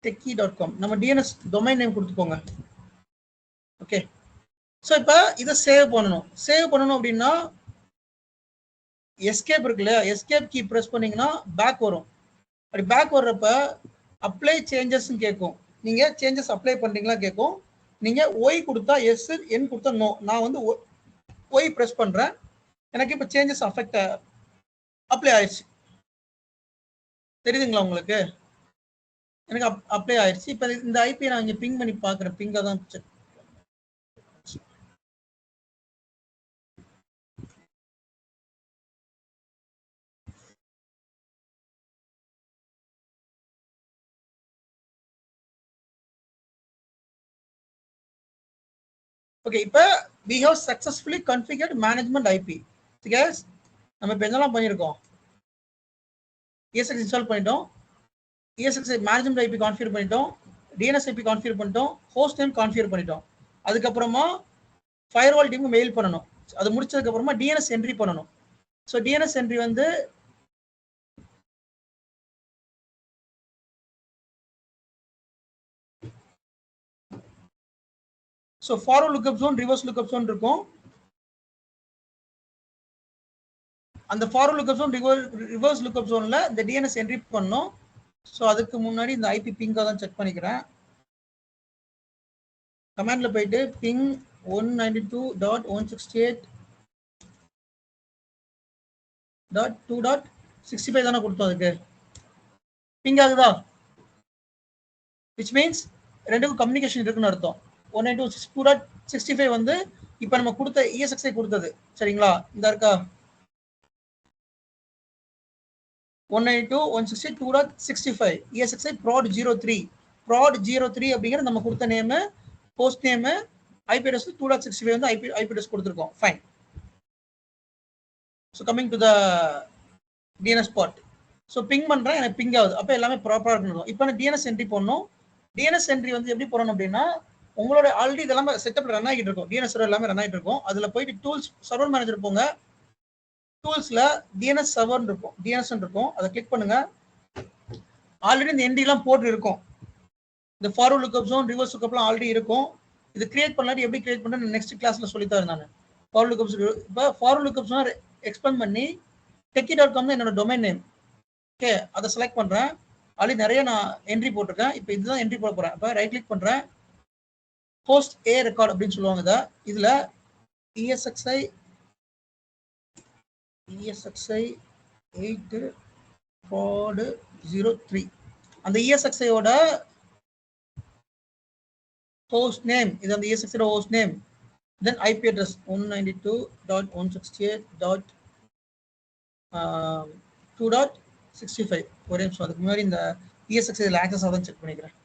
techie.com நம்ம DNS டொமைன் நேம் கொடுத்துக்கோங்க. ஓகே. ஸோ இப்போ இதை சேவ் பண்ணணும் அப்படின்னா எஸ்கேப் இருக்குல்ல, எஸ்கேப் கீ ப்ரெஸ் பண்ணீங்கன்னா பேக் வரும். அப்படி பேக் வர்றப்ப அப்ளை சேஞ்சஸ் கேட்கும். நீங்க சேஞ்சஸ் அப்ளை பண்றீங்களா கேட்கும். நீங்க ஒய் கொடுத்தா எஸ், என் கொடுத்தா நோ. நான் வந்து ஒய் ப்ரெஸ் பண்றேன். எனக்கு இப்போ சேஞ்சஸ் அப்ளை ஆயிடுச்சு. தெரியுதுங்களா உங்களுக்கு? எனக்கு அப்ளை ஆயிடுச்சு. இப்போ இந்த ஐபி நான் இங்கே பிங் பண்ணி பார்க்குறேன். பிங்காக தான் செக். ஓகே. இப்போ we have successfully configured management IP. guys நம்ம இப்போ என்னெல்லாம் பண்ணியிருக்கோம்? ESX இன்ஸ்டால் பண்ணிட்டோம், ESX மேனேஜ்மெண்ட் ஐபி கான்ஃபிகர் பண்ணிட்டோம், DNS ஐபி கான்ஃபிகர் பண்ணிட்டோம், ஹோஸ்ட் நேம் கான்ஃபிகர் பண்ணிட்டோம். அதுக்கப்புறமா ஃபயர்வால் டீமுக்கு மெயில் பண்ணணும். அது முடிச்சதுக்கு அப்புறமா DNS என்ட்ரி பண்ணணும். ஸோ DNS என்ட்ரி வந்து so forward lookup zone, reverse lookup zone இருக்கும். அந்த forward lookup zone, reverse lookup ஜோன்ல இந்த DNS என்ட்ரி பண்ணணும். ஸோ அதுக்கு முன்னாடி இந்த ஐபி பிங்காக தான் செக் பண்ணிக்கிறேன். கமாண்ட்ல போயிட்டு பிங் 192.168.2.65 தானே கொடுத்தோம். அதுக்கு பிங் ஆகுதா? விச் மீன்ஸ் ரெண்டுக்கும் கம்யூனிகேஷன் இருக்குன்னு அர்த்தம். 192.2.65 வந்து இப்போ நம்ம கொடுத்த ESXi கொடுத்தது. சரிங்களா? இந்த இருக்கா 192.168.2.65 ESXi prod 03 அப்படிங்கிறது நம்ம கொடுத்த name, host name, IP address 2.65 வந்து ஐபி அட்ரஸ் கொடுத்துருக்கோம். Fine. So coming to the DNS part. So ping பண்ணுறேன், எனக்கு பிங் ஆகுது. அப்போ எல்லாமே ப்ராப்பராக இருக்கணும். இப்போ நான் DNS என்ட்ரி பண்ணணும். DNS என்ட்ரி வந்து எப்படி போடணும் அப்படின்னா உங்களோட ஆல்ரெடி இதெல்லாம் செட்டப் ரன் ஆகிட்டு இருக்கும். DNS சர்வர் எல்லாமே ரன் ஆகிட்டு இருக்கும். அதில் போயிட்டு டூல்ஸ், சர்வர் மேனேஜர் போங்க. டூல்ஸ்ல DNS சர்வர் இருக்கும், DNS இருக்கும். அதை கிளிக் பண்ணுங்க. ஆல்ரெடி இந்த என்ட்ரிலாம் போட்டு இருக்கும். இந்த ஃபார்வர்ட் லுக்அப் ஜோன், ரிவர்ஸ் லுக்அப்லாம் ஆல்ரெடி இருக்கும். இது கிரியேட் பண்ணாட்டி எப்படி கிரியேட் பண்ணுறது நெக்ஸ்ட் கிளாஸ்ல சொல்லித்தரேன் நான். ஃபார்வர்ட் லுக்அப்ஸ் இப்போ ஃபார்வர்ட் லுக்அப்ஸ் எக்ஸ்பேண்ட் பண்ணி techie.com தான் என்னோட டொமைன் நேம். ஓகே. அதை செலக்ட் பண்றேன். ஆல்ரெடி நிறைய நான் என்ட்ரி போட்டிருக்கேன். இப்போ இதுதான் என்ட்ரி போட போறேன். இப்போ ரைட் கிளிக் பண்றேன். ஹோஸ்ட் ஏ ரெக்கார்ட் அப்படின்னு சொல்லுவாங்க. இதை இதுல ESXi 8 prod 03 அந்த ESXi ஓட host name, இது அந்த ESXi ஓட host name, then IP address 192.168.2.65. ஒரே நிமிஷம், அதுக்கு முன்னாடி இந்த ESXi இதில் ஆக்சஸ் ஆகுதுன்னு செக் பண்ணிக்கிறேன்.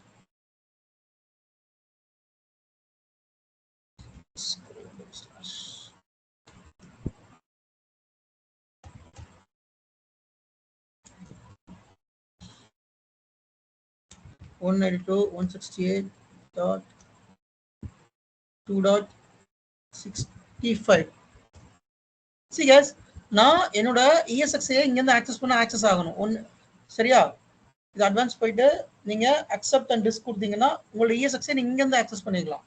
One 192.168.2.65. See guys, நான் என்னோட ESXi இங்க இருந்து ஆக்சஸ் பண்ண ஆக்சஸ் ஆகணும் ஒன்னு, சரியா? இது அட்வான்ஸ் போயிட்டு நீங்க அக்செப்ட் அண்ட் டிஸ்க் கொடுத்தீங்கன்னா உங்களோட ESXi நீங்க இங்க இருந்து ஆக்சஸ் பண்ணிக்கலாம்.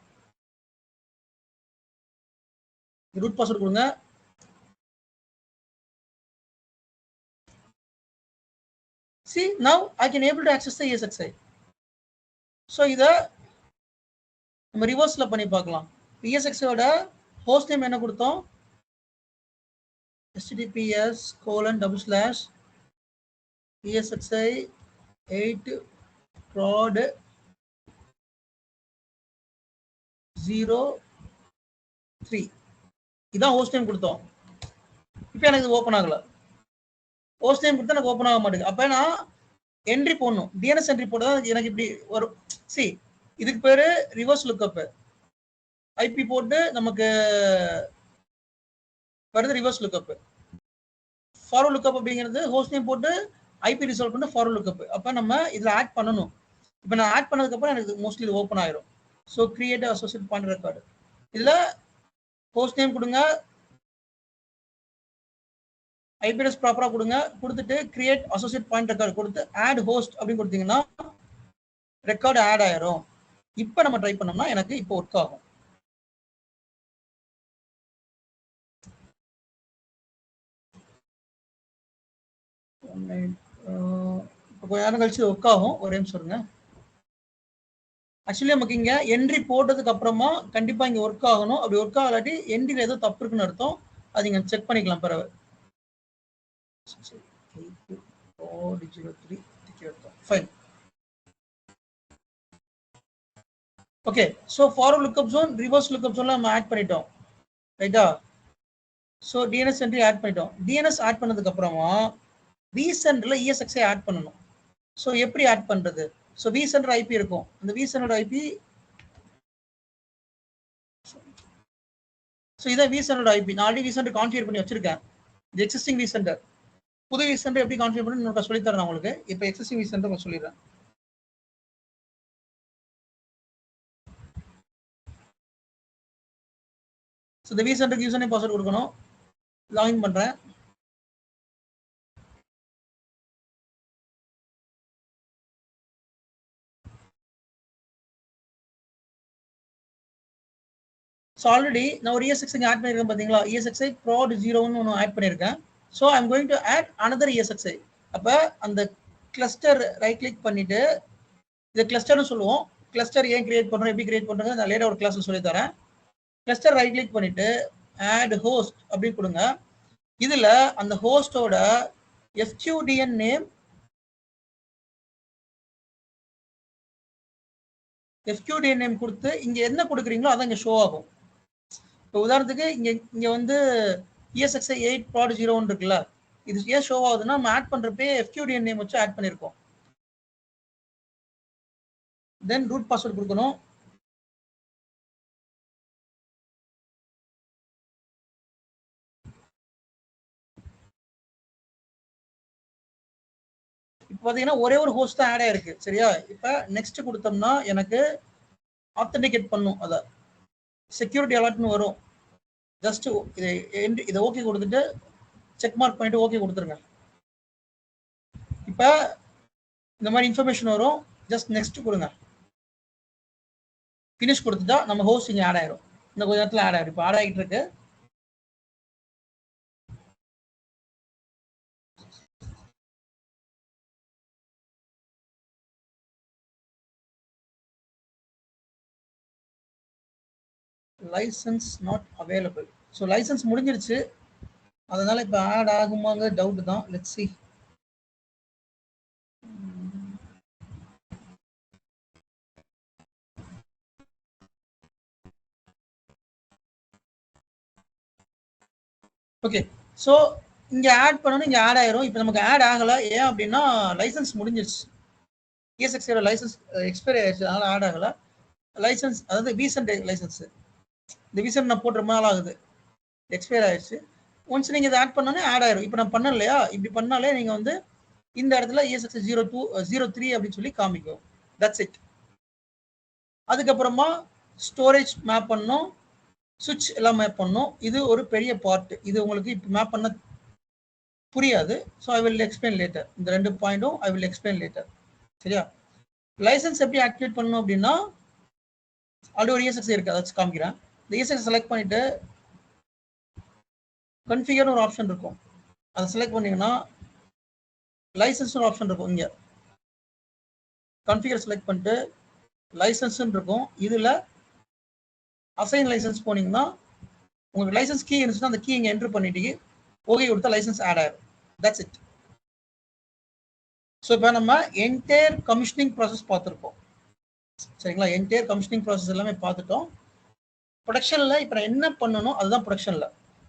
ரூட் பாஸ்வேர்ட் கொடுங்க. See now I can able to access the ESXi. So இத நம்ம ரிவர்ஸ்ல பண்ணி பார்க்கலாம். ESXi ஓட ஹோஸ்ட் நேம் என்ன கொடுத்தோம்? https://ESXi8.prod03 இதான் ஹோஸ்ட் நேம் கொடுத்தோம். இப்போ எனக்கு இது ஓபன் ஆகல. ஹோஸ்ட் நேம் கொடுத்தா எனக்கு ஓபன் ஆக மாட்டேங்குது. அப்ப நான் என்ட்ரி போடணும், டிஎன்எஸ் என்ட்ரி போட்டா எனக்கு இப்படி வரும். சி இதுக்கு பேரு ரிவர்ஸ் லுக்அப். ஐபி போட்டு நமக்கு வருது ரிவர்ஸ் லுக்அப். ஃபார்வர்ட் லுக்அப் அப்படிங்கிறது ஹோஸ்ட் நேம் போட்டு ஐபி ரிசால்வ் பண்ணி ஃபார்வர்ட் லுக்அப். அப்ப நம்ம இதுல ஆட் பண்ணணும். இப்போ நான் ஆட் பண்ணதுக்கு அப்புறம் எனக்கு மோஸ்ட்லி இது ஓப்பன் ஆயிரும். So create associate point record, இதுல ஹோஸ்ட் நேம் கொடுங்க, ஐபி அட்ரஸ் ப்ராப்பரா கொடுங்க, கொடுத்துட்டு கிரியேட் அசோசியேட் பாயிண்ட் ரெக்கார்டு கொடுத்து ஆட் ஹோஸ்ட் அப்படின்னு கொடுத்தீங்கன்னா ரெக்கார்டு ஆட் ஆயிரும். இப்போ நம்ம ட்ரை பண்ணோம்னா எனக்கு இப்போ ஒர்க் ஆகும். இப்போ கொஞ்ச நேரம் கழிச்சு ஒர்க் ஆகும். ஒரே நிமிஷம் சொல்லுங்க. ஆக்சுவலி நமக்கு இங்க என்ட்ரி போட்டதுக்கு அப்புறமா கண்டிப்பா இங்க ஒர்க் ஆகணும். அப்படி ஒர்க் ஆகலாட்டி என்ட்ரில ஏதோ தப்பு இருக்குன்னு அர்த்தம். அது நீங்க செக் பண்ணிக்கலாம் பிறகு. Fine. Okay, so forward lookup zone, reverse lookup zone நம்ம ஆட் பண்ணிட்டோம், ரைட்டா? சோ DNS என்ட்ரி ஆட் பண்ணிட்டோம். DNS ஆட் பண்ணதுக்கு அப்புறமா vCenter ESXi ஆட் பண்ணணும். சோ எப்படி ஆட் பண்றது? சோ vCenter IP இருக்கும். அந்த vCenter IP, சோ இத vCenter IP நான் ஆல்ரெடி vCenter கான்ஃபிகர் பண்ணி வச்சிருக்கேன். இது எக்ஸிஸ்டிங் vCenter. புது vCenter எப்படி கான்ஃபிகர் பண்ணனும் நான் சொல்லி தரேன் உங்களுக்கு. இப்போ எக்ஸிஸ்டிங் vCenter நான் சொல்லிறேன். சோ இந்த vCenter யூசர் நேம் பாஸ்வேர்ட் கொடுக்கணும். லாகின் பண்றேன். ஸோ ஆல்ரெடி நான் ஒரு ESXi ஆட் பண்ணியிருக்கேன் பார்த்தீங்களா? ESXi prod 0 ஒன்று ஆட் பண்ணியிருக்கேன். So I am going to add another ESXi. அப்போ அந்த கிளஸ்டர் ரைட் கிளிக் பண்ணிட்டு இதை கிளஸ்டர்னு சொல்லுவோம். கிளஸ்டர் ஏன் கிரியேட் பண்ணுறோம், எப்படி கிரியேட் பண்ணுறது நான் லேட்டாக ஒரு கிளாஸில் சொல்லி தரேன். கிளஸ்டர் ரைட் கிளிக் பண்ணிட்டு ஆட் ஹோஸ்ட் அப்படின்னு கொடுங்க. இதில் அந்த ஹோஸ்டோட FQDN நேம், FQDN நேம் கொடுத்து இங்கே என்ன கொடுக்குறீங்களோ அதான் இங்கே ஷோ ஆகும். இப்போ உதாரணத்துக்கு இங்க வந்து ESXi 8.prod01 இருக்குல்ல, இது ஏன் ஷோ ஆகுதுன்னா நம்ம ஆட் பண்றப்பே FQDN நேம் வச்சு ஆட் பண்ணிருக்கோம். தென் ரூட் பாஸ்வேர்ட் கொடுக்கணும். இப்போ பாத்தீங்கன்னா ஒரே ஒரு ஹோஸ்ட் தான் ஆட் ஆயிருக்கு, சரியா? இப்போ நெக்ஸ்ட் கொடுத்தோம்னா எனக்கு ஆத்தென்டிகேட் பண்ணும், அத செக்யூரிட்டி அலர்ட்னு வரும். ஜஸ்ட் இதை ஓகே கொடுத்துட்டு செக் மார்க் பண்ணிட்டு ஓகே கொடுத்துருங்க. இப்போ இந்த மாதிரி இன்ஃபர்மேஷன் வரும். ஜஸ்ட் நெக்ஸ்ட் கொடுங்க. ஃபினிஷ் கொடுத்துட்டா நம்ம ஹோஸ்ட் இங்கே ஆட் ஆயிரும். இந்த கொஞ்ச நேரத்தில் ஆட் ஆயிரும். இப்போ ஆட் ஆகிட்டு இருக்கு. License not available. So license முடிஞ்சிருச்சு, அதனால இப்போ ஆட் ஆகுமாங்க டவுட் தான். Let's see. ஓகே. ஸோ இங்க ஆட் பண்ணணும், இங்க ஆட் ஆயிரும். இப்போ நமக்கு ஆட் ஆகல. ஏன் அப்படின்னா லைசன்ஸ் முடிஞ்சிருச்சு. ESX லைசன்ஸ் எக்ஸ்பைரி ஆயிடுச்சு, அதனால ஆட் ஆகல. லைசன்ஸ் அதாவது வீசன்ட் லைசன்ஸ், இந்த வீசன்ட் நான் போட்டு ரொம்ப நாள் ஆகுது, எக்ஸ்பைர் ஆயிடுச்சு. ஒன்ஸ் நீங்க இதை ஆட் பண்ணோன்னே ஆட் ஆயிரும். இப்போ நான் பண்ண இல்லையா, இப்படி பண்ணாலே நீங்க வந்து இந்த இடத்துல ESX 0203 அப்படின்னு சொல்லி காமிக்கும். That's it. அதுக்கப்புறமா ஸ்டோரேஜ் மேப் பண்ணணும், சுவிட்ச் எல்லாம் மேப் பண்ணணும். இது ஒரு பெரிய பார்ட். இது உங்களுக்கு இப்போ மேப் பண்ண புரியாது. So I will explain later. இந்த 2 பாயிண்ட்டும் ஐ வில் எக்ஸ்பிளைன் லேட்டர். சரியா? லைசன்ஸ் எப்படி ஆக்டிவேட் பண்ணணும் அப்படின்னா, ஆல்ரெடி ஒரு ESX இருக்கு, அதை காமிக்கிறேன். இந்த ESX செலக்ட் பண்ணிட்டு கன்ஃபிகர்னு ஒரு ஆப்ஷன் இருக்கும், அதை செலக்ட் பண்ணீங்கன்னா லைசன்ஸ் ஒரு ஆப்ஷன் இருக்கும். இங்க கன்ஃபிகர் செலக்ட் பண்ணிட்டு லைசன்ஸ் இருக்கும். இதுல அசைன் லைசன்ஸ் போனீங்கன்னா உங்களுக்கு லைசன்ஸ் கீ இருந்துச்சுன்னா அந்த கீ இங்க என்டர் பண்ணிட்டு ஓகே கொடுத்தா லைசன்ஸ் ஆட் ஆயிடும். That's it. ஸோ இப்போ நம்ம என்டையர் கமிஷனிங் ப்ராசஸ் பார்த்துருக்கோம். சரிங்களா? என்டையர் கமிஷனிங் ப்ராசஸ் எல்லாமே பார்த்துட்டோம். ப்ரொடக்ஷன்ல இப்போ நான் என்ன பண்ணணும் அதுதான் ப்ரொடக்ஷன்ல.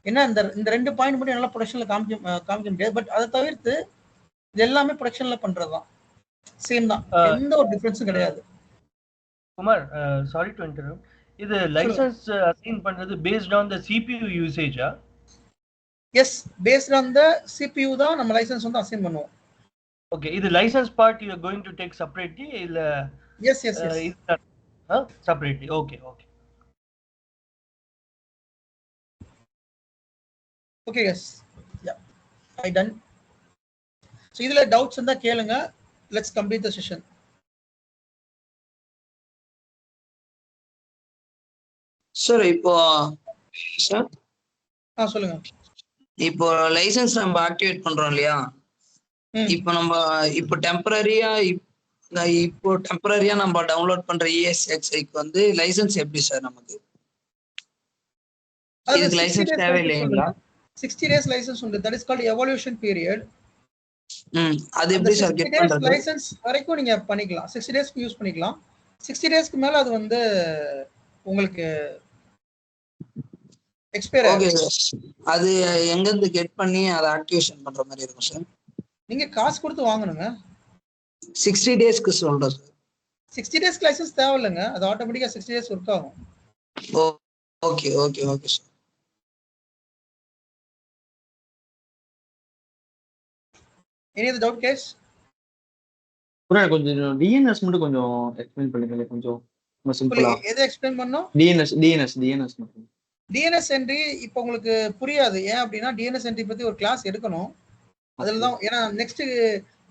ஏன்னா இந்த 2 பாயிண்ட் மட்டும் என்னால் ப்ரொடக்ஷன்ல காமிக்க முடியாது. பட் அதை தவிர்த்து இது எல்லாமே ப்ரொடக்ஷன்ல பண்றது தான். சேம் தான், எந்த ஒரு டிஃபரன்ஸும் கிடையாது. Kumar, sorry to interrupt. இது லைசன்ஸ் அசைன் பண்றது பேஸ்ட் ஆன் தி CPU யூசேஜா? Yes, based on the CPU தான் நம்ம லைசன்ஸ் வந்து அசைன் பண்ணுவோம். ஓகே, இது license part you are going to take separately இல்ல? Yes yes yes, separately. Okay okay okay. Yes, ya, I done. So இதுல doubts இருந்தா கேளுங்க. Let's complete the session. Sir இப்போ சார் சொல்லுங்க. இப்போ லைசன்ஸ் நம்ம ஆக்டிவேட் பண்றோம் இல்லையா, இப்போ நம்ம இப்போ டெம்பரரியா நம்ம டவுன்லோட் பண்ற ESXக்கு வந்து லைசன்ஸ் எப்படி சார் நமக்கு? இதுக்கு லைசன்ஸ் தேவையில்லைங்களா? 60 days லைசன்ஸ் உண்டு. That is called evolution period. அது எப்படி சார் கெட் பண்றது? லைசன்ஸ் வரைக்கும் நீங்க பண்ணிக்கலாம், 60 டேஸ்க்கு யூஸ் பண்ணிக்கலாம். 60 டேஸ்க்கு மேல அது வந்து உங்களுக்கு எக்ஸ்பயர் ஆகும். அது எங்க இருந்து கெட் பண்ணி அதை ஆக்டிவேஷன் பண்ற மாதிரி இருக்கும் சார்? நீங்க காசு கொடுத்து வாங்கணுங்க. 60 டேஸ்க்கு சொல்றேன் சார். 60 டேஸ்க்கு லைசன்ஸ் தேவையில்லைங்க, அது ஆட்டோமேட்டிக்கா 60 டேஸ் ஒர்க் ஆகும். Okay okay okay sir. Any other doubt case? கொஞ்சம் DNS மட்டும் கொஞ்சம் எக்ஸ்பிளைன் பண்ணுங்க, கொஞ்சம் சிம்பிளா. எதை எக்ஸ்பிளைன் பண்ணோம்? DNS மட்டும். DNS என்ட்ரி இப்போ உங்களுக்கு புரியாது. ஏன் அப்படின்னா DNS என்ட்ரி பத்தி ஒரு கிளாஸ் எடுக்கணும். அதுல தான், ஏன்னா நெக்ஸ்ட்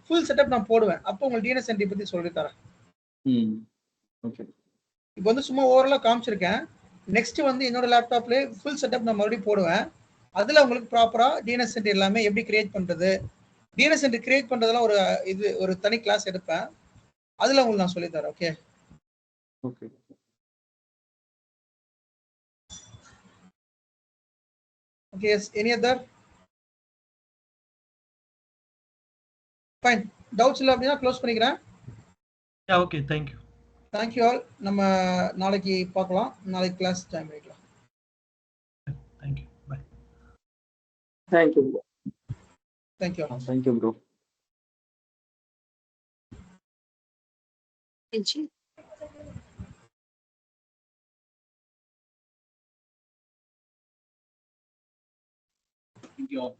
ஃபுல் செட்டப் நான் போடுவேன், அப்போ உங்களுக்கு DNS என்ட்ரி பத்தி சொல்லி தரேன். ஓகே. இப்போ வந்து சும்மா ஓவராலா காமிச்சிருக்கேன். நெக்ஸ்ட் வந்து என்னோட லேப்டாப்ல ஃபுல் செட்டப் நான் மறுபடியும் போடுவேன். அதுல உங்களுக்கு ப்ராப்பரா DNS என்ட்ரி எல்லாமே எப்படி கிரியேட் பண்றது, DNS என்ட்ரி கிரியேட் பண்றதெல்லாம் ஒரு தனி கிளாஸ் எடுப்பேன். அதுல உங்களுக்கு நான் சொல்லி தரேன். Okay okay. Okay, yes. Any other? Fine. Doubts இல்ல அப்படினா க்ளோஸ் பண்ணிக்கிறேன். Yeah, okay, thank you. Thank you all. நம்ம நாளைக்கு பார்க்கலாம். நாளைக்கு கிளாஸ் டைம் பண்ணிக்கலாம். Thank you. Bye. Thank you. Thank you. Thank you, bro. Thank you. Thank you all.